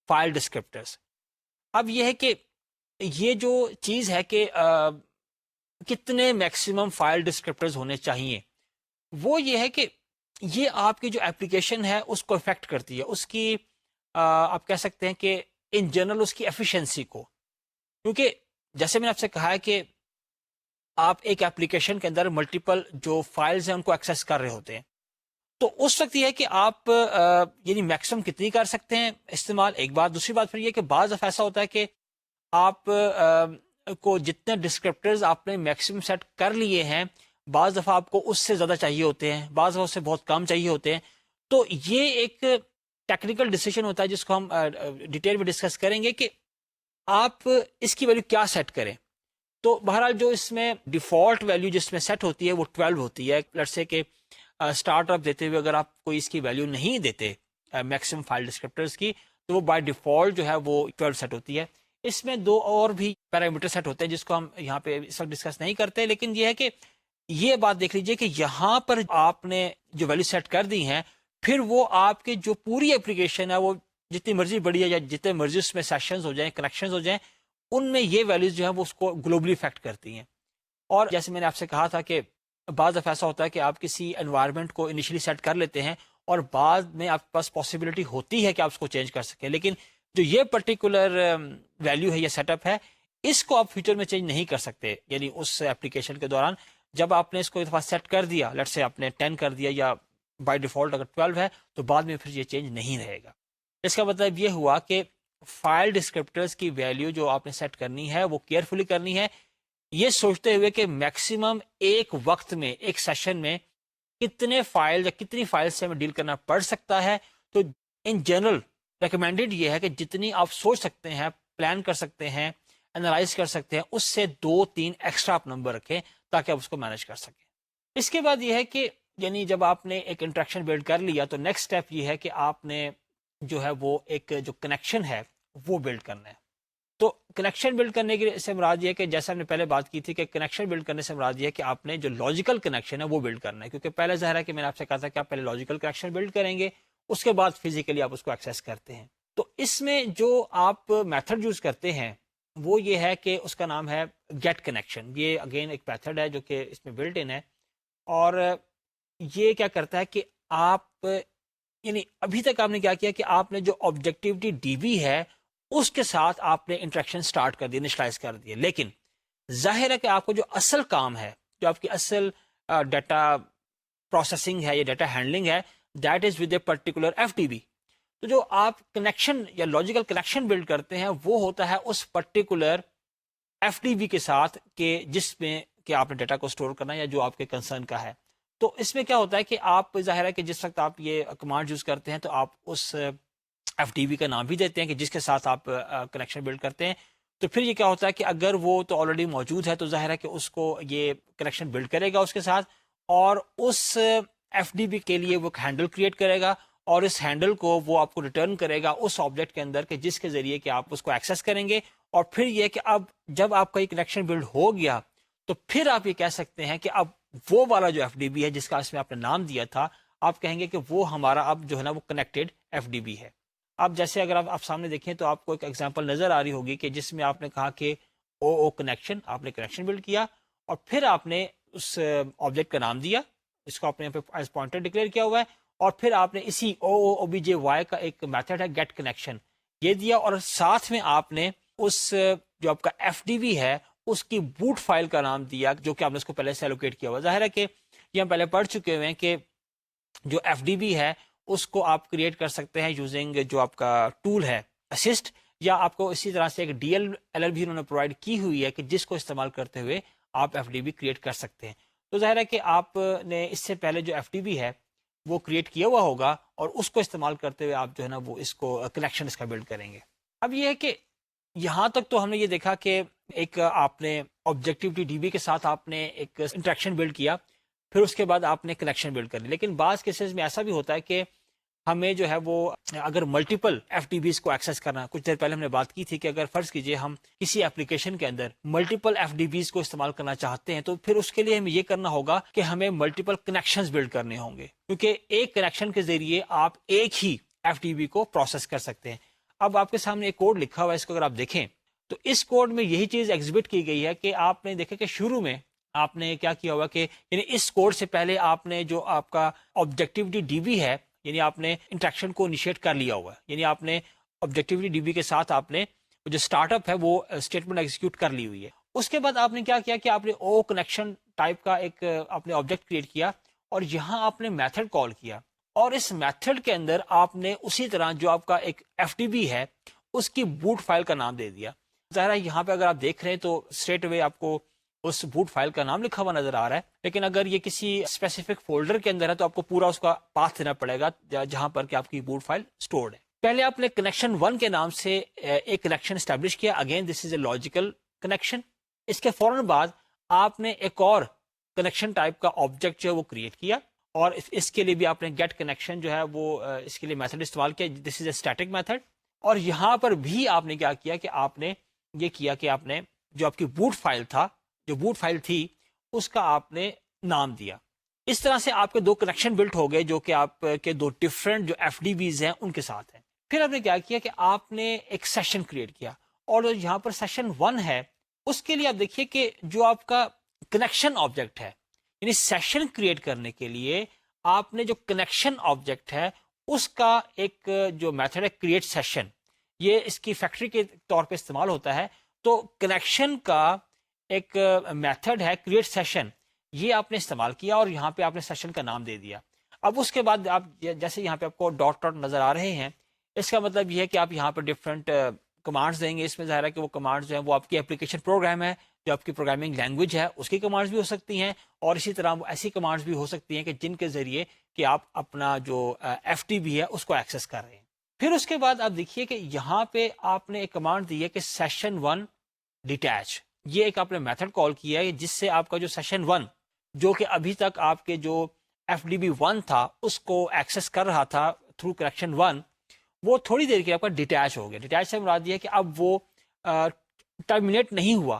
file descriptors. اب یہ ہے کہ یہ جو چیز ہے کہ کتنے میکسیمم فائل ڈسکرپٹرز ہونے چاہیے، وہ یہ ہے کہ یہ آپ کی جو اپلیکیشن ہے اس کو افیکٹ کرتی ہے، اس کی آپ کہہ سکتے ہیں کہ ان جنرل اس کی ایفیشنسی کو. کیونکہ جیسے میں نے آپ سے کہا ہے کہ آپ ایک اپلیکیشن کے اندر ملٹیپل جو فائلز ہیں ان کو ایکسیس کر رہے ہوتے ہیں، تو اس وقت یہ ہے کہ آپ یعنی میکسیمم کتنی کر سکتے ہیں استعمال، ایک بات. دوسری بات پھر یہ کہ بعض دفعہ ایسا ہوتا ہے کہ آپ کو جتنے ڈسکرپٹرز آپ نے میکسیمم سیٹ کر لیے ہیں بعض دفعہ آپ کو اس سے زیادہ چاہیے ہوتے ہیں، بعض دفعہ اس سے بہت کم چاہیے ہوتے ہیں. تو یہ ایک ٹیکنیکل ڈیسیجن ہوتا ہے جس کو ہم ڈیٹیل میں ڈسکس کریں گے کہ آپ اس کی ویلیو کیا سیٹ کریں. تو بہرحال جو اس میں ڈیفالٹ ویلیو جس میں سیٹ ہوتی ہے وہ 12 ہوتی ہے. لیٹس سے کہ اسٹارٹ اپ دیتے ہوئے اگر آپ کوئی اس کی ویلیو نہیں دیتے میکسیمم فائل ڈسکرپٹرز کی, تو وہ بائی ڈیفالٹ جو ہے وہ 12 سیٹ ہوتی ہے. اس میں 2 اور بھی پیرامیٹر سیٹ ہوتے ہیں جس کو ہم یہاں پہ اس وقت ڈسکس نہیں کرتے, لیکن یہ ہے کہ یہ بات دیکھ لیجئے کہ یہاں پر آپ نے جو ویلیو سیٹ کر دی ہیں, پھر وہ آپ کے جو پوری اپلیکیشن ہے وہ جتنی مرضی بڑی ہے یا جتنے مرضی اس میں سیشنز ہو جائیں, کنیکشنز ہو جائیں, ان میں یہ ویلیوز جو ہیں وہ اس کو گلوبلی افیکٹ کرتی ہیں. اور جیسے میں نے آپ سے کہا تھا کہ بعض دفعہ ایسا ہوتا ہے کہ آپ کسی انوائرمنٹ کو انیشلی سیٹ کر لیتے ہیں اور بعد میں آپ کے پاس پاسبلٹی ہوتی ہے کہ آپ اس کو چینج کر سکیں, لیکن جو یہ پرٹیکولر ویلیو ہے یا سیٹ اپ ہے, اس کو آپ فیوچر میں چینج نہیں کر سکتے. یعنی اس اپلیکیشن کے دوران جب آپ نے اس کو ایک دفعہ سیٹ کر دیا, لیٹ سے آپ نے 10 کر دیا یا بائی ڈیفالٹ اگر 12 ہے, تو بعد میں پھر یہ چینج نہیں رہے گا. اس کا مطلب یہ ہوا کہ فائل ڈسکرپٹرز کی ویلیو جو آپ نے سیٹ کرنی ہے وہ کیئرفلی کرنی ہے, یہ سوچتے ہوئے کہ میکسیمم ایک وقت میں ایک سیشن میں کتنے فائل یا کتنی فائل سے ہمیں ڈیل کرنا پڑ سکتا ہے. تو ان جنرل ریکمینڈیڈ یہ ہے کہ جتنی آپ سوچ سکتے ہیں, پلان کر سکتے ہیں, انالائز کر سکتے ہیں, اس سے 2-3 ایکسٹرا آپ نمبر رکھیں تاکہ آپ اس کو مینج کر سکیں. اس کے بعد یہ ہے کہ یعنی جب آپ نے ایک انٹریکشن بلڈ کر لیا تو نیکسٹ اسٹیپ یہ ہے کہ آپ نے جو ہے وہ ایک جو کنیکشن ہے وہ بلڈ کرنا ہے. تو کنیکشن بلڈ کرنے کے سے مراد یہ ہے کہ جیسا ہم نے پہلے بات کی تھی کہ کنیکشن بلڈ کرنے سے مراد یہ ہے کہ آپ نے جو لاجیکل کنیکشن ہے وہ بلڈ کرنا ہے, کیونکہ پہلے ظاہر ہے کہ میں نے آپ سے کہا تھا کہ آپ پہلے لاجیکل کنیکشن بلڈ کریں گے, اس کے بعد فزیکلی آپ اس کو ایکسیس کرتے ہیں. تو اس میں جو آپ میتھڈ یوز کرتے ہیں وہ یہ ہے کہ اس کا نام ہے گیٹ کنیکشن. یہ اگین ایک میتھڈ ہے جو کہ اس میں بلٹ ان ہے, اور یہ کیا کرتا ہے کہ آپ یعنی ابھی تک آپ نے کیا کیا کہ آپ نے جو آبجیکٹیوٹی ڈی بی ہے اس کے ساتھ آپ نے انٹریکشن سٹارٹ کر دی, انیشلائز کر دیے, لیکن ظاہر ہے کہ آپ کو جو اصل کام ہے, جو آپ کی اصل ڈیٹا پروسیسنگ ہے یا ڈیٹا ہینڈلنگ ہے, that is with a particular F T B. تو جو آپ کنیکشن یا لاجیکل کنیکشن بلڈ کرتے ہیں وہ ہوتا ہے اس پرٹیکولر ایف ٹی بی کے ساتھ کہ جس میں کہ آپ نے ڈیٹا کو اسٹور کرنا ہے یا جو آپ کے کنسرن کا ہے. تو اس میں کیا ہوتا ہے کہ آپ ظاہر ہے کہ جس وقت آپ یہ کمانڈ یوز کرتے ہیں تو آپ اس ایف ٹی بی کا نام بھی دیتے ہیں کہ جس کے ساتھ آپ کنیکشن بلڈ کرتے ہیں. تو پھر یہ کیا ہوتا ہے کہ اگر وہ تو آلریڈی موجود ہے تو ظاہر ہے کہ اس کو یہ کنیکشن بلڈ کرے گا اس کے ساتھ, اور اس ایف ڈی بی کے لیے وہ ہینڈل کریٹ کرے گا, اور اس ہینڈل کو وہ آپ کو ریٹرن کرے گا اس آبجیکٹ کے اندر کہ جس کے ذریعے کہ آپ اس کو ایکسیس کریں گے. اور پھر یہ کہ اب جب آپ کا یہ کنیکشن بلڈ ہو گیا تو پھر آپ یہ کہہ سکتے ہیں کہ اب وہ والا جو ایف ڈی بی ہے جس کا اس میں آپ نے نام دیا تھا, آپ کہیں گے کہ وہ ہمارا اب جو ہے نا وہ کنیکٹڈ ایف ڈی بی ہے. اب جیسے اگر آپ سامنے دیکھیں تو آپ کو ایک ایگزامپل نظر آ رہی ہوگی کہ جس میں آپ نے کہا کہ او کنیکشن, آپ نے کنیکشن بلڈ کیا اور پھر آپ نے اس آبجیکٹ کا نام دیا, اس کو آپ نے یہاں پہ ایز پوائنٹر ڈکلیئر کیا ہوا ہے, اور پھر آپ نے اسی او بی جے وائی کا ایک میتھڈ ہے گیٹ کنیکشن یہ دیا, اور ساتھ میں آپ نے اس جو آپ کا ایف ڈی بی ہے اس کی بوٹ فائل کا نام دیا جو کہ آپ نے اس کو پہلے سے ایلوکیٹ کیا ہوا. ظاہر ہے کہ یہ ہم پہلے پڑھ چکے ہوئے ہیں کہ جو ایف ڈی بی ہے اس کو آپ کریٹ کر سکتے ہیں یوزنگ جو آپ کا ٹول ہے اسسٹ, یا آپ کو اسی طرح سے ایک ڈی ایل ایل بھی انہوں نے پرووائڈ کی ہوئی ہے کہ جس کو استعمال کرتے ہوئے آپ ایف ڈی بی کریٹ کر سکتے ہیں. تو ظاہر ہے کہ آپ نے اس سے پہلے جو ایف ڈی بی ہے وہ کریٹ کیا ہوا ہوگا اور اس کو استعمال کرتے ہوئے آپ جو ہے نا وہ اس کو کنیکشن اس کا بلڈ کریں گے. اب یہ ہے کہ یہاں تک تو ہم نے یہ دیکھا کہ ایک آپ نے آبجیکٹیوٹی ڈی بی کے ساتھ آپ نے ایک انٹریکشن بلڈ کیا, پھر اس کے بعد آپ نے کنیکشن بلڈ کر لی. لیکن بعض کیسز میں ایسا بھی ہوتا ہے کہ ہمیں جو ہے وہ اگر ملٹیپل ایف ٹی بیز کو ایکسیس کرنا, کچھ دیر پہلے ہم نے بات کی تھی کہ اگر فرض کیجئے ہم کسی اپلیکیشن کے اندر ملٹیپل ایف ڈی بیز کو استعمال کرنا چاہتے ہیں تو پھر اس کے لیے ہمیں یہ کرنا ہوگا کہ ہمیں ملٹیپل کنیکشنز بلڈ کرنے ہوں گے, کیونکہ ایک کنیکشن کے ذریعے آپ ایک ہی ایف ڈی بی کو پروسیس کر سکتے ہیں. اب آپ کے سامنے ایک کوڈ لکھا ہوا ہے, اس کو اگر آپ دیکھیں تو اس کوڈ میں یہی چیز ایگزبٹ کی گئی ہے کہ آپ نے دیکھا کہ شروع میں آپ نے کیا کیا ہوا کہ یعنی اس کوڈ سے پہلے آپ نے جو آپ کا آبجیکٹیوٹی ڈی بی ہے یعنی آپ نے انٹریکشن کو انیشیٹ کر لیا ہوا ہے, یعنی آپ نے آبجیکٹیوٹی ڈی بی کے ساتھ آپ نے جو اسٹارٹ اپ ہے وہ اسٹیٹمنٹ ایگزیکیوٹ کر لی ہوئی ہے. اس کے بعد آپ نے کیا کیا کہ آپ نے او کنیکشن ٹائپ کا ایک آپ نے آبجیکٹ کریٹ کیا اور یہاں آپ نے میتھڈ کال کیا, اور اس میتھڈ کے اندر آپ نے اسی طرح جو آپ کا ایک ایف ٹی بی ہے اس کی بوٹ فائل کا نام دے دیا. ظاہر ہے یہاں پہ اگر آپ دیکھ رہے ہیں تو اسٹریٹ اوے آپ کو اس بوٹ فائل کا نام لکھا ہوا نظر آ رہا ہے, لیکن اگر یہ کسی اسپیسیفک فولڈر کے اندر ہے تو آپ کو پورا اس کا پاتھ دینا پڑے گا جہاں پر کہ آپ کی بوٹ فائل سٹورڈ ہے. پہلے آپ نے کنیکشن 1 کے نام سے ایک کنیکشن اسٹیبلش کیا, again this is a logical connection. اس کے فوراً بعد آپ نے ایک اور کنیکشن ٹائپ کا آبجیکٹ جو ہے وہ کریٹ کیا, اور اس کے لیے بھی آپ نے گیٹ کنیکشن جو ہے وہ اس کے لیے میتھڈ استعمال کیا. دس از اے اسٹیٹک میتھڈ. اور یہاں پر بھی آپ نے کیا کیا کہ آپ نے یہ کیا کہ آپ نے جو آپ کی بوٹ فائل تھا، جو بوٹ فائل تھی، اس کا آپ نے نام دیا. اس طرح سے آپ کے دو کنیکشن بلٹ ہو گئے جو کہ آپ کے دو ڈفرینٹ جو ایف ڈی بیز ہیں ان کے ساتھ ہیں. پھر آپ نے کیا کیا کہ آپ نے ایک سیشن کریٹ کیا، اور یہاں پر سیشن 1 ہے اس کے لیے آپ دیکھیے کہ جو آپ کا کنیکشن آبجیکٹ ہے، یعنی سیشن کریٹ کرنے کے لیے آپ نے جو کنیکشن آبجیکٹ ہے اس کا ایک جو میتھڈ ہے کریٹ سیشن، یہ اس کی فیکٹری کے طور پہ استعمال ہوتا ہے. تو کنیکشن کا ایک میتھڈ ہے کریٹ سیشن، یہ آپ نے استعمال کیا اور یہاں پہ آپ نے سیشن کا نام دے دیا. اب اس کے بعد آپ جیسے یہاں پہ آپ کو ڈاٹ ڈاٹ نظر آ رہے ہیں، اس کا مطلب یہ ہے کہ آپ یہاں پہ ڈفرینٹ کمانڈز دیں گے. اس میں ظاہر ہے کہ وہ کمانڈز جو ہیں وہ آپ کی اپلیکیشن پروگرام ہے، جو آپ کی پروگرامنگ لینگویج ہے اس کی کمانڈز بھی ہو سکتی ہیں، اور اسی طرح وہ ایسی کمانڈز بھی ہو سکتی ہیں کہ جن کے ذریعے کہ آپ اپنا جو ایف ٹی بی ہے اس کو ایکسیس کر رہے ہیں. پھر اس کے بعد آپ دیکھیے کہ یہاں پہ آپ نے ایک کمانڈ دی ہے کہ سیشن 1 ڈیٹیچ. یہ ایک آپ نے میتھڈ کال کیا ہے جس سے آپ کا جو سیشن 1 جو کہ ابھی تک آپ کے جو ایف ڈی بی 1 تھا اس کو ایکسیس کر رہا تھا تھرو کنیکشن 1، وہ تھوڑی دیر کے آپ کا ڈیٹیچ ہو گیا. ڈیٹیچ سے مراد یہ ہے کہ اب وہ ٹرمینیٹ نہیں ہوا،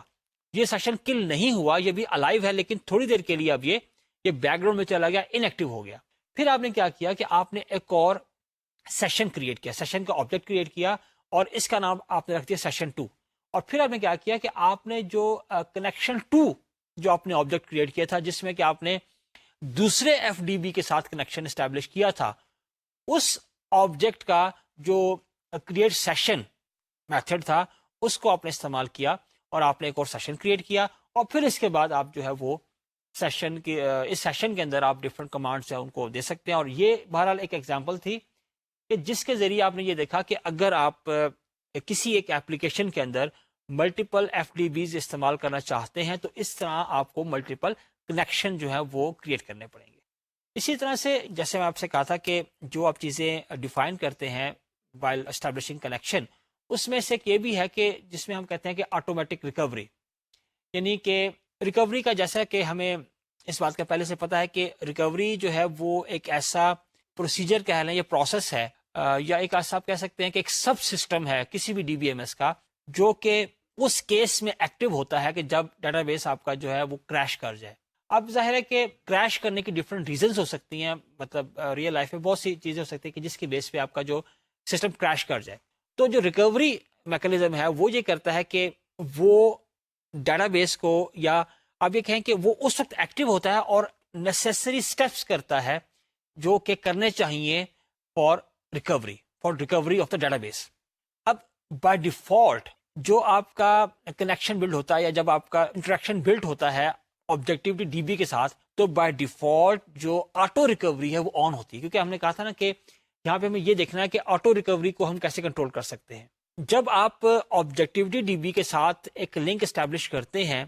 یہ سیشن کل نہیں ہوا، یہ بھی الائیو ہے لیکن تھوڑی دیر کے لیے اب یہ بیک گراؤنڈ میں چلا گیا، ان ایکٹیو ہو گیا. پھر آپ نے کیا کیا کہ آپ نے ایک اور سیشن کریٹ کیا، سیشن کا آبجیکٹ کریٹ کیا اور اس کا نام آپ نے رکھ دیا سیشن 2. اور پھر آپ نے کیا کیا کہ آپ نے جو کنیکشن 2 جو آپ نے آبجیکٹ کریٹ کیا تھا جس میں کہ آپ نے دوسرے ایف ڈی بی کے ساتھ کنیکشن اسٹیبلش کیا تھا، اس آبجیکٹ کا جو کریٹ سیشن میتھڈ تھا اس کو آپ نے استعمال کیا اور آپ نے ایک اور سیشن کریٹ کیا. اور پھر اس کے بعد آپ جو ہے وہ سیشن کی اس سیشن کے اندر آپ ڈفرنٹ کمانڈس ہیں ان کو دے سکتے ہیں. اور یہ بہرحال ایک ایگزامپل تھی کہ جس کے ذریعے آپ نے یہ دیکھا کہ اگر آپ کسی ایک ایپلیکیشن کے اندر ملٹیپل ایف ڈی بیز استعمال کرنا چاہتے ہیں تو اس طرح آپ کو ملٹیپل کنیکشن جو ہے وہ کریٹ کرنے پڑیں گے. اسی طرح سے جیسے میں آپ سے کہا تھا کہ جو آپ چیزیں ڈیفائن کرتے ہیں وائل اسٹیبلشنگ کنیکشن، اس میں سے ایک یہ بھی ہے کہ جس میں ہم کہتے ہیں کہ آٹومیٹک ریکوری، یعنی کہ ریکوری کا جیسا کہ ہمیں اس بات کا پہلے سے پتا ہے کہ ریکوری جو ہے وہ ایک ایسا پروسیجر کہہ لیں یا پروسیس ہے یا ایک ایسا آپ کہہ سکتے ہیں کہ ایک سب سسٹم ہے کسی بھی ڈی بی ایم ایس کا جو کہ اس کیس میں ایکٹیو ہوتا ہے کہ جب ڈیٹا بیس آپ کا جو ہے وہ کریش کر جائے. اب ظاہر ہے کہ کریش کرنے کی ڈفرینٹ ریزنز ہو سکتی ہیں، مطلب ریئل لائف میں بہت سی چیزیں ہو سکتی ہیں کہ جس کی بیس پہ آپ کا جو سسٹم کریش کر جائے. تو جو ریکوری میکانزم ہے وہ یہ کرتا ہے کہ وہ ڈیٹا بیس کو، یا آپ یہ کہیں کہ وہ اس وقت ایکٹیو ہوتا ہے اور نیسیسری اسٹیپس کرتا ہے جو کہ کرنے چاہیے for recovery of the data base. اب بائی ڈیفالٹ جو آپ کا کنیکشن بلڈ ہوتا ہے یا جب آپ کا انٹریکشن بلڈ ہوتا ہے آبجیکٹیوٹی ڈی بی کے ساتھ، تو بائی ڈیفالٹ جو آٹو ریکوری ہے وہ آن ہوتی ہے، کیونکہ ہم نے کہا تھا نا کہ یہاں پہ ہمیں یہ دیکھنا ہے کہ آٹو ریکوری کو ہم کیسے کنٹرول کر سکتے ہیں. جب آپ آبجیکٹیوٹی ڈی بی کے ساتھ ایک لنک اسٹیبلش کرتے ہیں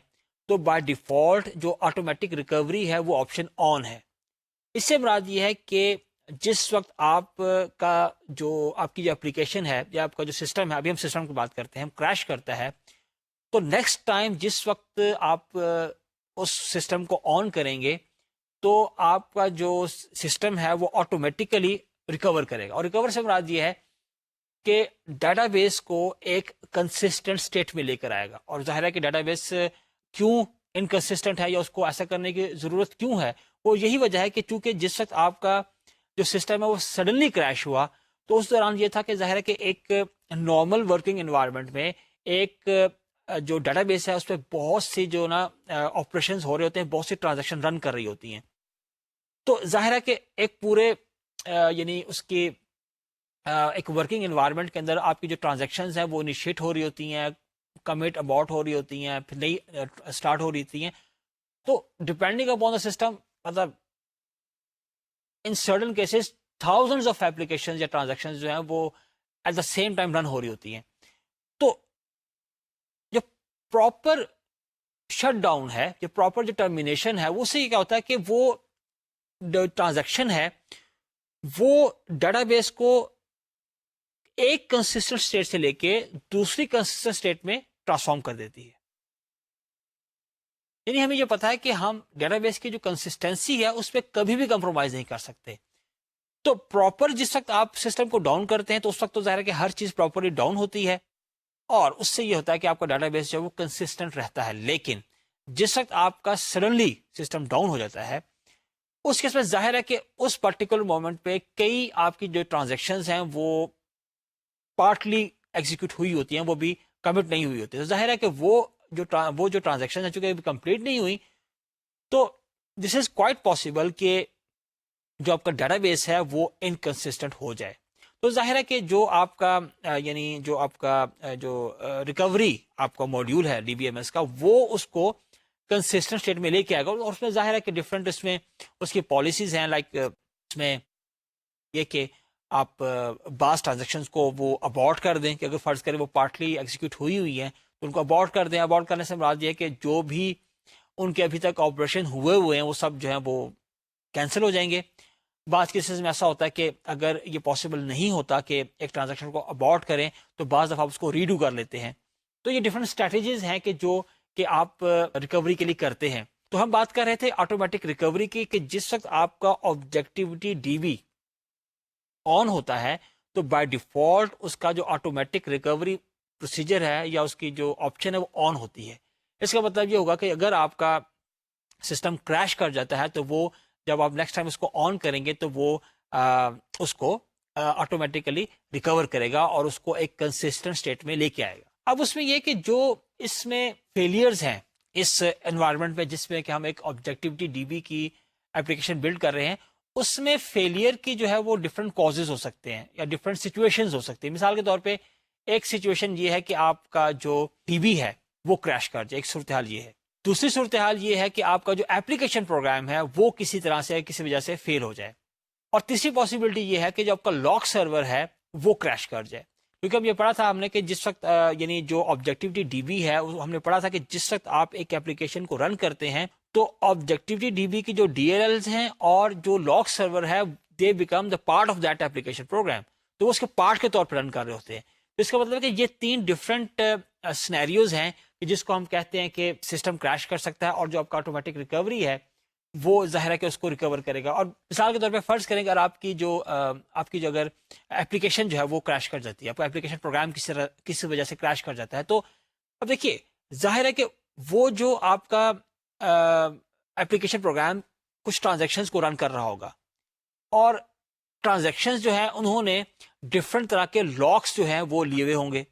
تو بائی ڈیفالٹ جو آٹومیٹک ریکوری ہے وہ آپشن آن ہے. اس سے مراد یہ ہے کہ جس وقت آپ کا جو آپ کی جو اپلیکیشن ہے یا آپ کا جو سسٹم ہے، ابھی ہم سسٹم کی بات کرتے ہیں، ہم کریش کرتا ہے تو نیکسٹ ٹائم جس وقت آپ اس سسٹم کو آن کریں گے تو آپ کا جو سسٹم ہے وہ آٹومیٹیکلی ریکور کرے گا. اور ریکور سے مراد یہ ہے کہ ڈیٹا بیس کو ایک کنسسٹنٹ اسٹیٹ میں لے کر آئے گا. اور ظاہر ہے کہ ڈیٹا بیس کیوں انکنسسٹنٹ ہے یا اس کو ایسا کرنے کی ضرورت کیوں ہے، وہ یہی وجہ ہے کہ چونکہ جس وقت آپ کا جو سسٹم ہے وہ سڈنلی کریش ہوا تو اس دوران یہ تھا کہ ظاہر ہے کہ ایک نارمل ورکنگ انوائرمنٹ میں ایک جو ڈیٹا بیس ہے اس پہ بہت سی جو نا آپریشنز ہو رہے ہوتے ہیں، بہت سی ٹرانزیکشن رن کر رہی ہوتی ہیں. تو ظاہر ہے کہ ایک پورے یعنی اس کی ایک ورکنگ انوائرمنٹ کے اندر آپ کی جو ٹرانزیکشنز ہیں وہ انیشیٹ ہو رہی ہوتی ہیں، کمٹ اباؤٹ ہو رہی ہوتی ہیں، پھر نئی اسٹارٹ ہو رہی ہوتی ہیں. تو ڈپینڈنگ اپون دا سسٹم، مطلب in certain cases thousands of application یا ٹرانزیکشن جو ہیں وہ ایٹ دا سیم ٹائم رن ہو رہی ہوتی ہیں. تو جو پراپر شٹ ڈاؤن ہے، جو پراپر جو ٹرمینیشن ہے، وہ سے یہ کیا ہوتا ہے کہ وہ ٹرانزیکشن ہے وہ ڈیٹا بیس کو ایک کنسسٹنٹ اسٹیٹ سے لے کے دوسری کنسسٹنٹ اسٹیٹ میں ٹرانسفارم کر دیتی ہے. یعنی ہمیں یہ پتا ہے کہ ہم ڈیٹا بیس کی جو کنسسٹنسی ہے اس پہ کبھی بھی کمپرومائز نہیں کر سکتے. تو پراپر جس وقت آپ سسٹم کو ڈاؤن کرتے ہیں تو اس وقت تو ظاہر ہے کہ ہر چیز پراپرلی ڈاؤن ہوتی ہے اور اس سے یہ ہوتا ہے کہ آپ کا ڈیٹا بیس جو ہے وہ کنسسٹنٹ رہتا ہے. لیکن جس وقت آپ کا سڈنلی سسٹم ڈاؤن ہو جاتا ہے اس کیس میں ظاہر ہے کہ اس پرٹیکولر مومنٹ پہ کئی آپ کی جو ٹرانزیکشنز ہیں وہ پارٹلی ایگزیکیوٹ ہوئی ہوتی ہیں, وہ بھی کمٹ نہیں ہوئی ہوتی. تو ظاہر ہے کہ وہ جو ٹرانزیکشن ہیں چونکہ ابھی کمپلیٹ نہیں ہوئی تو دس از کوائٹ پاسبل کہ جو آپ کا ڈیٹا بیس ہے وہ انکنسسٹنٹ ہو جائے. تو ظاہر ہے کہ جو آپ کا یعنی جو آپ کا جو ریکوری آپ کا ماڈیول ہے ڈی بی ایم ایس کا وہ اس کو کنسسٹنٹ اسٹیٹ میں لے کے آئے گا. اور اس میں ظاہر ہے کہ ڈفرینٹ اس میں اس کی پالیسیز ہیں, لائک اس میں یہ کہ آپ بعض ٹرانزیکشنز کو وہ ابارٹ کر دیں کہ اگر فرض کریں وہ پارٹلی ایگزیکیوٹ ہوئی ہیں تو ان کو ابارٹ کر دیں. ابارٹ کرنے سے مراد یہ ہے کہ جو بھی ان کے ابھی تک آپریشن ہوئے ہیں وہ سب جو ہیں وہ کینسل ہو جائیں گے. بعض کیسز میں ایسا ہوتا ہے کہ اگر یہ پاسبل نہیں ہوتا کہ ایک ٹرانزیکشن کو ابارٹ کریں تو بعض دفعہ اس کو ریڈو کر لیتے ہیں. تو یہ ڈفرینٹ اسٹریٹجیز ہیں کہ آپ ریکوری کے لیے کرتے ہیں. تو ہم بات کر رہے تھے آٹومیٹک ریکوری کی کہ جس وقت آپ کا آبجیکٹیوٹی ڈی بی آن ہوتا ہے تو بائی ڈیفالٹ اس کا جو آٹومیٹک ریکوری پروسیجر ہے یا اس کی جو آپشن ہے وہ آن ہوتی ہے. اس کا مطلب یہ ہوگا کہ اگر آپ کا سسٹم کریش کر جاتا ہے تو وہ جب آپ نیکسٹ ٹائم اس کو آن کریں گے تو وہ اس کو آٹومیٹیکلی ریکور کرے گا اور اس کو ایک کنسسٹنٹ اسٹیٹ میں لے کے آئے گا. اب اس میں یہ کہ جو اس میں فیلیئرز ہیں اس انوائرمنٹ میں جس میں کہ ہم ایک آبجیکٹیوٹی ڈی بی کی اپلیکیشن بلڈ کر رہے ہیں اس میں فیلئر کی جو ہے وہ ڈفرینٹ کازز ہو سکتے ہیں یا ڈفرینٹ سچویشنز ہو سکتی ہیں. مثال کے طور پہ ایک سچویشن یہ ہے کہ آپ کا جو ٹی بی ہے وہ کریش کر جائے, ایک صورتحال یہ ہے. دوسری صورتحال یہ ہے کہ آپ کا جو اپلیکیشن پروگرام ہے وہ کسی طرح سے کسی وجہ سے فیل ہو جائے. اور تیسری پاسبلٹی یہ ہے کہ جو آپ کا لاک سرور ہے وہ کریش کر جائے. کیونکہ اب یہ پڑھا تھا ہم نے کہ جس وقت یعنی جو آبجیکٹیوٹی ڈی بی ہے ہم نے پڑھا تھا کہ جس وقت آپ ایک اپلیکیشن کو رن کرتے ہیں تو آبجیکٹیوٹی ڈی بی کی جو ڈی ایل ایلز ہیں اور جو لاک سرور ہے they become the part of that application program, تو وہ اس کے پارٹ کے طور پر رن کر رہے ہوتے ہیں. تو اس کا مطلب ہے کہ یہ تین ڈفرینٹ سینیریوز ہیں کہ جس کو ہم کہتے ہیں کہ سسٹم کریش کر سکتا ہے اور جو آپ کا آٹومیٹک ریکوری ہے وہ ظاہر ہے کہ اس کو ریکور کرے گا. اور مثال کے طور پہ فرض کریں اگر آپ کی جو اگر اپلیکیشن جو ہے وہ کریش کر جاتی ہے, آپ کا اپلیکیشن پروگرام کسی وجہ سے کریش کر جاتا ہے, تو اب دیکھیے ظاہر ہے کہ وہ جو آپ کا اپلیکیشن پروگرام کچھ ٹرانزیکشنز کو رن کر رہا ہوگا اور ٹرانزیکشنز جو ہیں انہوں نے ڈفرینٹ طرح کے لاکس جو ہیں وہ لیے ہوئے ہوں گے.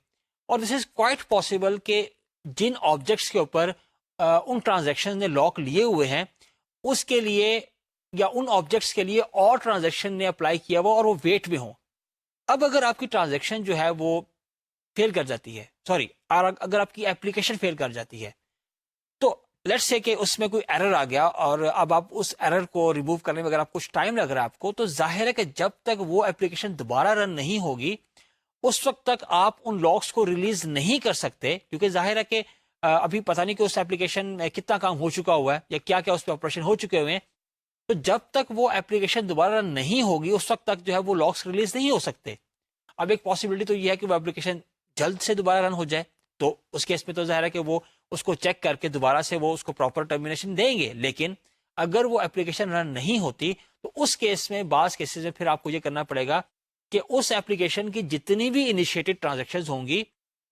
اور دس از کوائٹ پاسبل کہ جن آبجیکٹس کے اوپر ان ٹرانزیکشن نے لاک لیے ہوئے ہیں اس کے لیے یا ان آبجیکٹس کے لیے اور ٹرانزیکشن نے اپلائی کیا ہوا اور وہ ویٹ میں ہوں. اب اگر آپ کی ٹرانزیکشن جو ہے وہ فیل کر جاتی ہے, اگر آپ کی اپلیکیشن فیل کر جاتی ہے تو لیٹس سے کہ اس میں کوئی ایرر آ گیا اور اب آپ اس ایرر کو ریموو کرنے میں اگر آپ کچھ ٹائم لگ رہا ہے آپ کو, تو ظاہر ہے کہ جب تک وہ اپلیکیشن دوبارہ رن نہیں ہوگی اس وقت تک آپ ان لاکس کو ریلیز نہیں کر سکتے, کیونکہ ظاہر ہے کہ ابھی پتہ نہیں کہ اس اپلیکیشن میں کتنا کام ہو چکا ہوا ہے یا کیا کیا اس پہ آپریشن ہو چکے ہوئے ہیں. تو جب تک وہ اپلیکیشن دوبارہ رن نہیں ہوگی اس وقت تک جو ہے وہ لاکس ریلیز نہیں ہو سکتے. اب ایک پاسبلٹی تو یہ ہے کہ وہ اپلیکیشن جلد سے دوبارہ رن ہو جائے, تو اس کیس میں تو ظاہر ہے کہ وہ اس کو چیک کر کے دوبارہ سے وہ اس کو پراپر ٹرمینیشن دیں گے. لیکن اگر وہ اپلیکیشن رن نہیں ہوتی تو اس کیس میں بعض کیسز میں پھر آپ کو یہ کرنا پڑے گا کہ اس اپلیکیشن کی جتنی بھی انیشیٹڈ ٹرانزیکشنز ہوں گی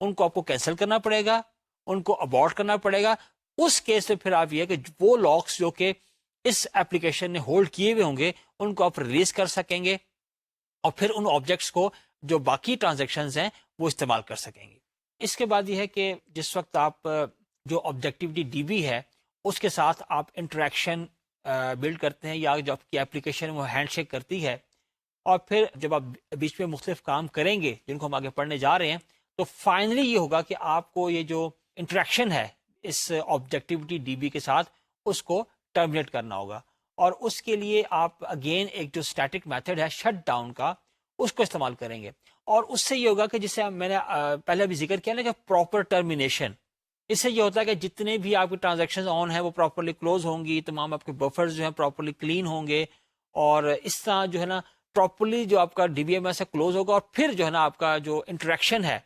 ان کو آپ کو کینسل کرنا پڑے گا, ان کو ابارٹ کرنا پڑے گا. اس کیس میں پھر آپ یہ کہ وہ لاکس جو کہ اس اپلیکیشن نے ہولڈ کیے ہوئے ہوں گے ان کو آپ ریلیز کر سکیں گے اور پھر ان آبجیکٹس کو جو باقی ٹرانزیکشنز ہیں وہ استعمال کر سکیں گے. اس کے بعد یہ ہے کہ جس وقت آپ جو آبجیکٹیوٹی ڈی بی ہے اس کے ساتھ آپ انٹریکشن بلڈ کرتے ہیں یا جو آپ کی اپلیکیشن وہ ہینڈ شیک کرتی ہے اور پھر جب آپ بیچ میں مختلف کام کریں گے جن کو ہم آگے پڑھنے جا رہے ہیں تو فائنلی یہ ہوگا کہ آپ کو یہ جو انٹریکشن ہے اس آبجیکٹیوٹی ڈی بی کے ساتھ اس کو ٹرمینیٹ کرنا ہوگا. اور اس کے لیے آپ اگین ایک جو اسٹیٹک میتھڈ ہے شٹ ڈاؤن کا اس کو استعمال کریں گے. اور اس سے یہ ہوگا کہ جسے میں نے پہلے بھی ذکر کیا نا کہ پراپر ٹرمینیشن, اس سے یہ ہوتا ہے کہ جتنے بھی آپ کے ٹرانزیکشن آن ہیں وہ پراپرلی کلوز ہوں گی, تمام آپ کے بفرز جو ہیں پراپرلی کلین ہوں گے اور اس طرح جو ہے نا پراپرلی جو آپ کا ڈی بی ایم ایس ہے کلوز ہوگا اور پھر جو ہے نا آپ کا جو انٹریکشن ہے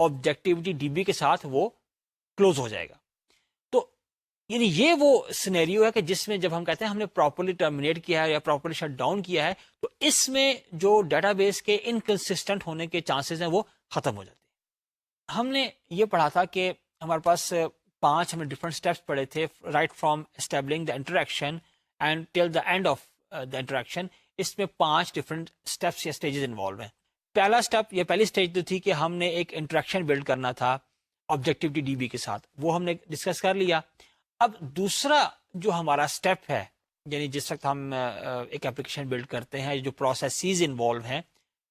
آبجیکٹیوٹی ڈی بی کے ساتھ وہ کلوز ہو جائے گا. تو یعنی یہ وہ سینیریو ہے کہ جس میں جب ہم کہتے ہیں ہم نے پراپرلی ٹرمینیٹ کیا ہے یا پراپرلی شٹ ڈاؤن کیا ہے تو اس میں جو ڈیٹا بیس کے انکنسسٹنٹ ہونے کے چانسز ہیں وہ ختم ہو جاتے ہیں. ہم نے یہ پڑھا تھا کہ ہمارے پاس 5 ہم نے ڈفرنٹ اسٹیپس پڑھے تھے right from establishing the interaction and till the end of the interaction. اس میں 5 ڈفرنٹ اسٹیپس یا اسٹیجز انوالو ہیں. پہلا اسٹیپ یا پہلی اسٹیج تو تھی کہ ہم نے ایک انٹریکشن بلڈ کرنا تھا آبجیکٹیوٹی ڈی بی کے ساتھ, وہ ہم نے ڈسکس کر لیا. اب دوسرا جو ہمارا اسٹیپ ہے, یعنی جس وقت ہم ایک اپلیکیشن بلڈ کرتے ہیں, جو پروسیسز انوالو ہیں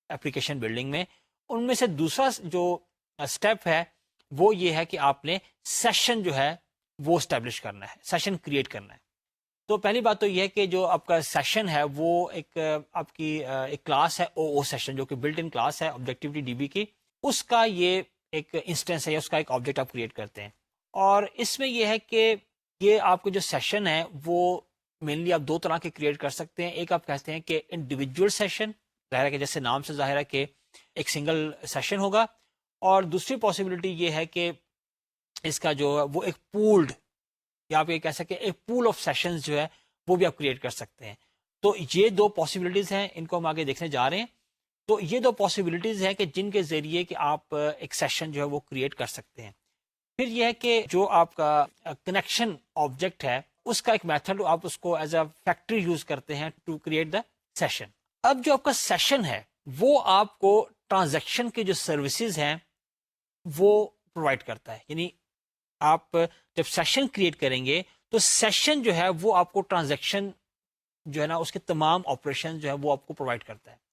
اپلیکیشن بلڈنگ میں, ان میں سے دوسرا جو اسٹیپ ہے وہ یہ ہے کہ آپ نے سیشن جو ہے وہ اسٹیبلش کرنا ہے, سیشن کریٹ کرنا ہے. تو پہلی بات تو یہ ہے کہ جو آپ کا سیشن ہے وہ ایک آپ کی ایک کلاس ہے او سیشن, جو کہ بلٹ ان کلاس ہے آبجیکٹیوٹی ڈی بی کی, اس کا یہ ایک انسٹنس ہے یا اس کا ایک آبجیکٹ آپ کریٹ کرتے ہیں. اور اس میں یہ ہے کہ یہ آپ کو جو سیشن ہے وہ مینلی آپ 2 طرح کے کریٹ کر سکتے ہیں. ایک آپ کہتے ہیں کہ انڈیویجول سیشن, ظاہر ہے کہ جیسے نام سے ظاہر ہے کہ ایک سنگل سیشن ہوگا, اور دوسری پاسبلٹی یہ ہے کہ اس کا جو وہ ایک پولڈ یا آپ یہ کہہ سکتے ہیں ایک پول آف سیشنز جو ہے وہ بھی آپ کریٹ کر سکتے ہیں. تو یہ 2 پاسبلٹیز ہیں, ان کو ہم آگے دیکھنے جا رہے ہیں. تو یہ 2 پاسبلٹیز ہیں کہ جن کے ذریعے کہ آپ ایک سیشن جو ہے وہ کریٹ کر سکتے ہیں. پھر یہ ہے کہ جو آپ کا کنیکشن آبجیکٹ ہے اس کا ایک میتھڈ آپ اس کو ایز اے فیکٹری یوز کرتے ہیں ٹو کریٹ دا سیشن. اب جو آپ کا سیشن ہے وہ آپ کو ٹرانزیکشن کے جو سروسز ہیں وہ پرووائڈ کرتا ہے. یعنی آپ جب سیشن کریٹ کریں گے تو سیشن جو ہے وہ آپ کو ٹرانزیکشن جو ہے نا اس کے تمام آپریشن جو ہے وہ آپ کو پرووائڈ کرتا ہے.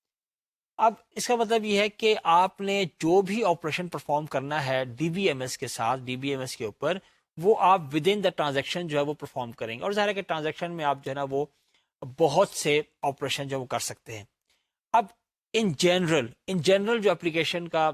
اب اس کا مطلب یہ ہے کہ آپ نے جو بھی آپریشن پرفارم کرنا ہے ڈی بی ایم ایس کے ساتھ, ڈی بی ایم ایس کے اوپر, وہ آپ ود ان دا ٹرانزیکشن جو ہے وہ پرفارم کریں گے. اور ظاہر ہے کہ ٹرانزیکشن میں آپ جو ہے نا وہ بہت سے آپریشن جو وہ کر سکتے ہیں. اب ان جنرل جو اپلیکیشن کا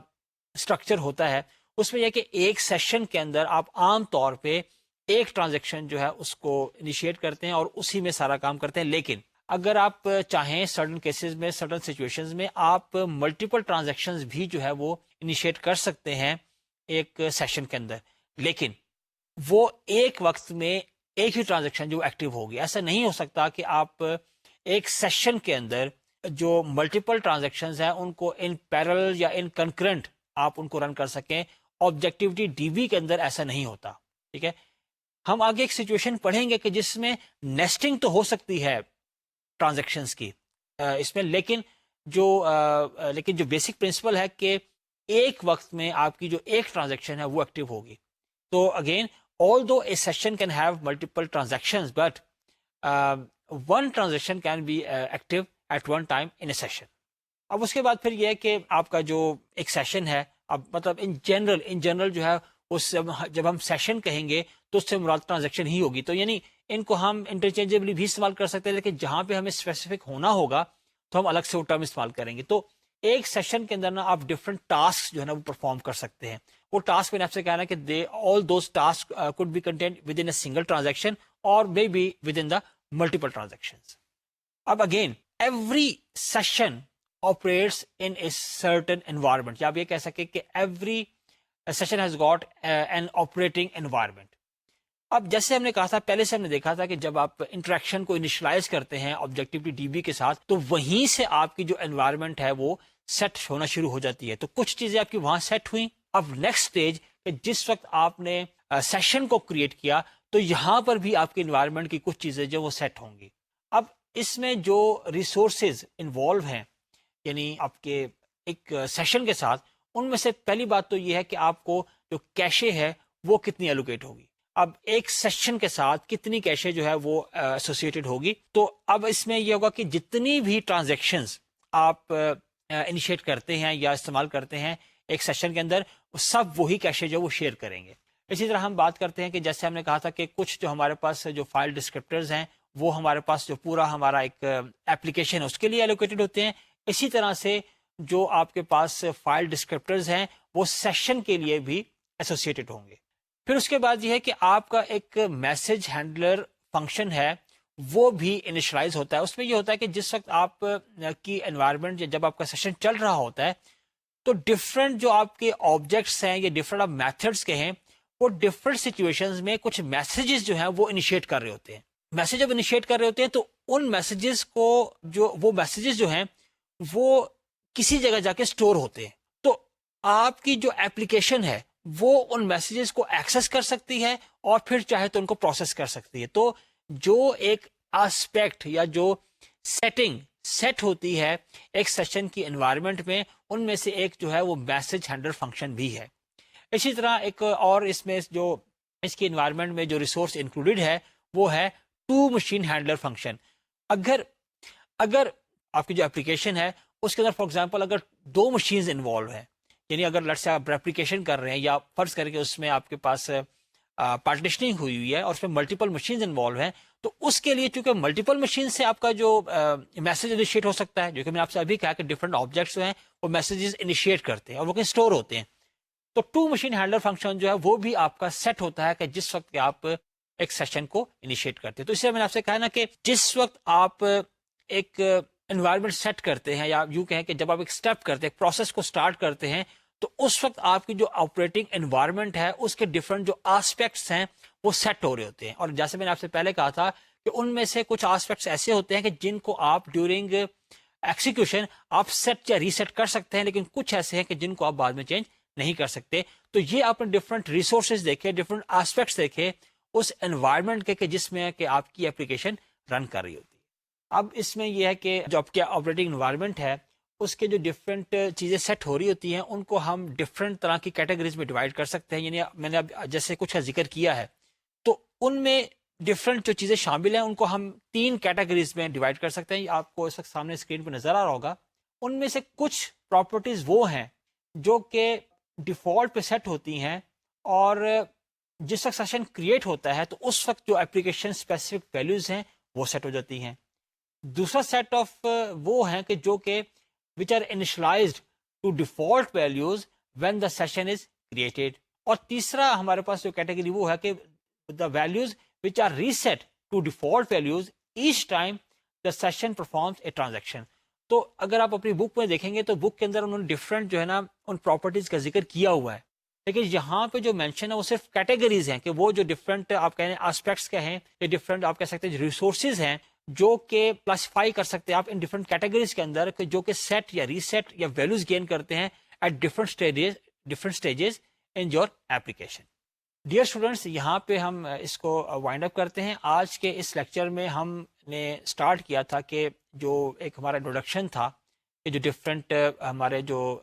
اسٹرکچر ہوتا ہے اس میں یہ کہ ایک سیشن کے اندر آپ عام طور پہ ایک ٹرانزیکشن جو ہے اس کو انیشیٹ کرتے ہیں اور اسی میں سارا کام کرتے ہیں. لیکن اگر آپ چاہیں سرٹن کیسز میں, سرٹن سچویشنز میں, آپ ملٹیپل ٹرانزیکشنز بھی جو ہے وہ انیشیٹ کر سکتے ہیں ایک سیشن کے اندر, لیکن وہ ایک وقت میں ایک ہی ٹرانزیکشن جو ایکٹیو ہوگی. ایسا نہیں ہو سکتا کہ آپ ایک سیشن کے اندر جو ملٹیپل ٹرانزیکشنز ہیں ان کو ان پیرل یا ان کنکرنٹ آپ ان کو رن کر سکیں. آبجیکٹیوٹی ڈی بی کے اندر ایسا نہیں ہوتا. ٹھیک ہے, ہم آگے ایک سچویشن پڑھیں گے کہ جس میں نیسٹنگ تو ہو سکتی ہے ٹرانزیکشنز کی اس میں, لیکن جو بیسک پرنسپل ہے کہ ایک وقت میں آپ کی جو ایک ٹرانزیکشن ہے وہ ایکٹیو ہوگی. تو again although a session can have multiple transactions but one transaction can be active at one time in a session. اب اس کے بعد پھر یہ ہے کہ آپ کا جو ایک سیشن ہے, اب مطلب ان جنرل جو ہے اس جب ہم سیشن کہیں گے تو اس سے مراد ٹرانزیکشن ہی ہوگی. تو یعنی ان کو ہم انٹرچینجبلی بھی استعمال کر سکتے ہیں, لیکن جہاں پہ ہمیں اسپیسیفک ہونا ہوگا تو ہم الگ سے وہ ٹرم استعمال کریں گے. تو ایک سیشن کے اندر نا آپ ڈفرنٹ ٹاسک جو ہے نا وہ پرفارم کر سکتے ہیں. وہ ٹاسک میں نے آپ سے کہنا ہے کہ all those task could be contained within a single transaction or maybe within the multiple transactions. اب again every session operates in a certain environment, یا آپ یہ کہہ سکیں کہ every session has got an operating environment. اب جیسے ہم نے کہا تھا پہلے سے ہم نے دیکھا تھا کہ جب آپ انٹریکشن کو انیشلائز کرتے ہیں آبجیکٹیوٹی ڈی بی کے ساتھ تو وہیں سے آپ کی جو انوائرمنٹ ہے وہ سیٹ ہونا شروع ہو جاتی ہے. تو کچھ چیزیں آپ کی وہاں سیٹ ہوئیں. اب نیکسٹ اسٹیج کہ جس وقت آپ نے سیشن کو کریٹ کیا تو یہاں پر بھی آپ کی انوائرمنٹ کی کچھ چیزیں جو وہ سیٹ ہوں گی. اب اس میں جو ریسورسز انوالو ہیں یعنی آپ کے ایک سیشن کے ساتھ, ان میں سے پہلی بات تو یہ ہے کہ آپ کو جو کیشے ہے وہ کتنی ایلوکیٹ ہوگی. اب ایک سیشن کے ساتھ کتنی کیشے جو ہے وہ ایسوسیٹڈ ہوگی. تو اب اس میں یہ ہوگا کہ جتنی بھی ٹرانزیکشنز آپ انیشیٹ کرتے ہیں یا استعمال کرتے ہیں ایک سیشن کے اندر, سب وہی کیشے جو وہ شیئر کریں گے. اسی طرح ہم بات کرتے ہیں کہ جیسے ہم نے کہا تھا کہ کچھ جو ہمارے پاس جو فائل ڈسکرپٹرز ہیں وہ ہمارے پاس جو پورا ہمارا ایک ایپلیکیشن ہے اس کے لیے ایلوکیٹڈ ہوتے ہیں. اسی طرح سے جو آپ کے پاس فائل ڈسکرپٹرز ہیں وہ سیشن کے لیے بھی ایسوسیٹڈ ہوں گے. پھر اس کے بعد یہ ہے کہ آپ کا ایک میسج ہینڈلر فنکشن ہے وہ بھی انیشلائز ہوتا ہے. اس میں یہ ہوتا ہے کہ جس وقت آپ کی انوائرمنٹ جب آپ کا سیشن چل رہا ہوتا ہے تو ڈفرینٹ جو آپ کے آبجیکٹس ہیں یا ڈفرینٹ آپ میتھڈس کے ہیں وہ ڈفرینٹ سچویشنز میں کچھ میسیجز جو ہیں وہ انیشیٹ کر رہے ہوتے ہیں. میسیج جب انیشیٹ کر رہے ہوتے ہیں تو ان میسیجز کو وہ میسیجز جو ہیں وہ کسی جگہ جا کے اسٹور ہوتے ہیں. تو آپ کی جو ایپلیکیشن ہے وہ ان میسیجز کو ایکسس کر سکتی ہے اور پھر چاہے تو ان کو پروسیس کر سکتی ہے. تو جو ایک آسپیکٹ یا جو سیٹنگ سیٹ ہوتی ہے ایک سیشن کی انوائرمنٹ میں، ان میں سے ایک جو ہے وہ میسج ہینڈلر فنکشن بھی ہے. اسی طرح ایک اور اس میں جو اس کی انوائرمنٹ میں جو ریسورس انکلوڈیڈ ہے وہ ہے ٹو مشین ہینڈلر فنکشن. اگر آپ کی جو اپلیکیشن ہے اس کے اندر فار ایگزامپل اگر دو مشینز انوالو ہیں، یعنی اگر لیٹس سے آپ ریپلیکیشن کر رہے ہیں یا فرض کر کے اس میں آپ کے پاس پارٹیشننگ ہوئی ہے اور اس میں ملٹیپل مشینز انوالو ہیں، تو اس کے لیے چونکہ ملٹیپل مشین سے آپ کا جو میسج انیشیٹ ہو سکتا ہے، جو کہ میں نے آپ سے ابھی کہا کہ ڈفرنٹ آبجیکٹس جو ہیں وہ میسیجز انیشیٹ کرتے ہیں اور وہ کہیں اسٹور ہوتے ہیں. تو ٹو مشین ہینڈلر فنکشن جو ہے وہ بھی آپ کا سیٹ ہوتا ہے کہ جس وقت آپ ایک سیشن کو انیشیٹ کرتے ہیں. تو اس سے میں نے آپ سے کہا نا کہ جس وقت آپ ایک انوائرمنٹ سیٹ کرتے ہیں یا یوں کہیں کہ جب آپ ایک اسٹیپ کرتے ہیں، ایک پروسیس کو اسٹارٹ کرتے ہیں، تو اس وقت آپ کی جو آپریٹنگ انوائرمنٹ ہے اس کے ڈفرنٹ جو آسپیکٹس ہیں وہ سیٹ ہو رہے ہوتے ہیں. اور جیسے میں نے آپ سے پہلے کہا تھا کہ ان میں سے کچھ آسپیکٹس ایسے ہوتے ہیں کہ جن کو آپ ڈیورنگ ایکسیکیوشن آپ سیٹ یا ریسیٹ کر سکتے ہیں، لیکن کچھ ایسے ہیں کہ جن کو آپ بعد میں چینج نہیں کر سکتے. تو یہ آپ نے ڈفرنٹ ریسورسز دیکھے، ڈفرنٹ آسپیکٹس دیکھے اس انوائرمنٹ کے کہ جس میں کہ آپ کی اپلیکیشن رن کر رہی ہوتی ہے. اب اس میں یہ ہے کہ جو آپ کی آپریٹنگ انوائرمنٹ ہے اس کے جو ڈفرینٹ چیزیں سیٹ ہو رہی ہوتی ہیں ان کو ہم ڈفرینٹ طرح کی کیٹیگریز میں ڈیوائڈ کر سکتے ہیں. یعنی میں نے اب جیسے کچھ کا ذکر کیا ہے تو ان میں ڈفرینٹ جو چیزیں شامل ہیں ان کو ہم 3 کیٹیگریز میں ڈیوائڈ کر سکتے ہیں. آپ کو اس وقت سامنے اسکرین پہ نظر آ رہا ہوگا. ان میں سے کچھ پراپرٹیز وہ ہیں جو کہ ڈیفالٹ پہ سیٹ ہوتی ہیں اور جس وقت سیشن کریٹ ہوتا ہے تو اس وقت جو اپلیکیشن اسپیسیفک ویلیوز ہیں وہ سیٹ ہو جاتی ہیں. دوسرا سیٹ آف وہ ہیں کہ جو کہ which are initialized to default values when the session is created. اور تیسرا ہمارے پاس جو کیٹیگری وہ ہے کہ the values which are reset to default values each time the session performs a transaction. تو اگر آپ اپنی بک میں دیکھیں گے تو بک کے اندر انہوں نے ڈفرینٹ جو ہے نا ان پراپرٹیز کا ذکر کیا ہوا ہے، لیکن یہاں پہ جو مینشن ہے وہ صرف کیٹیگریز ہیں کہ وہ جو ڈفرینٹ آپ کہیں آسپیکٹس کے ہیں یا ڈفرینٹ آپ کہہ سکتے ہیں ریسورسز ہیں جو کہ کلاسیفائی کر سکتے ہیں آپ ان ڈفرنٹ کیٹیگریز کے اندر کہ جو کہ سیٹ یا ریسیٹ یا ویلوز گین کرتے ہیں at different stages in your application. Dear students, یہاں پہ ہم اس کو وائنڈ اپ کرتے ہیں. آج کے اس لیکچر میں ہم نے اسٹارٹ کیا تھا کہ جو ایک ہمارا انٹروڈکشن تھا کہ جو ڈفرینٹ ہمارے جو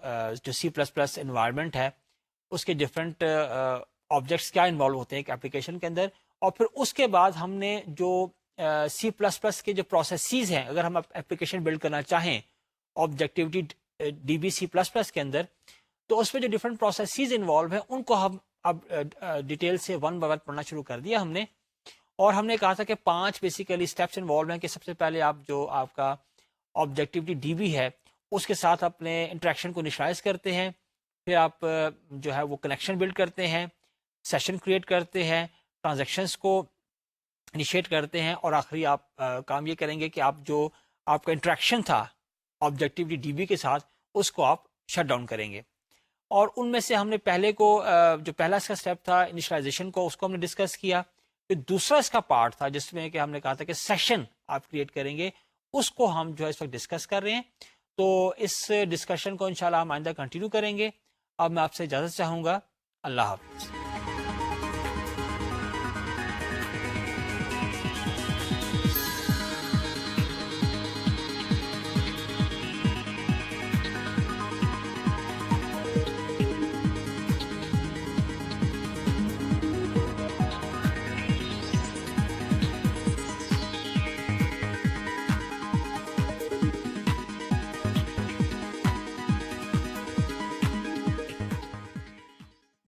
سی پلس پلس انوائرمنٹ ہے اس کے ڈفرینٹ آبجیکٹس کیا انوالو ہوتے ہیں ایک ایپلیکیشن کے اندر، اور پھر اس کے بعد ہم نے جو سی پلس پلس کے جو پروسیسز ہیں اگر ہم اپلیکیشن بلڈ کرنا چاہیں objectivity D B C plus plus کے اندر تو اس میں جو ڈفرینٹ پروسیسز انوالو ہیں ان کو ہم اب ڈیٹیل سے ون بائی ون پڑھنا شروع کر دیا ہم نے. اور ہم نے کہا تھا کہ 5 بیسیکلی اسٹیپس انوالو ہیں کہ سب سے پہلے آپ جو آپ کا آبجیکٹیوٹی ڈی بی ہے اس کے ساتھ اپنے انٹریکشن کو انیشلائز کرتے ہیں، پھر آپ جو ہے وہ کنیکشن بلڈ کرتے ہیں، سیشن کریٹ کرتے ہیں، ٹرانزیکشنس کو انیشیٹ کرتے ہیں، اور آخری آپ کام یہ کریں گے کہ آپ جو آپ کا انٹریکشن تھا آبجیکٹیوٹی ڈی بی کے ساتھ اس کو آپ شٹ ڈاؤن کریں گے. اور ان میں سے ہم نے پہلے کو جو پہلا اس کا اسٹیپ تھا انیشلائزیشن کو اس کو ہم نے ڈسکس کیا. پھر دوسرا اس کا پارٹ تھا جس میں کہ ہم نے کہا تھا کہ سیشن آپ کریٹ کریں گے، اس کو ہم جو ہے اس وقت ڈسکس کر رہے ہیں. تو اس ڈسکشن کو انشاءاللہ ہم آئندہ کنٹینیو کریں گے. اب میں آپ سے اجازت چاہوں گا. اللہ حافظ.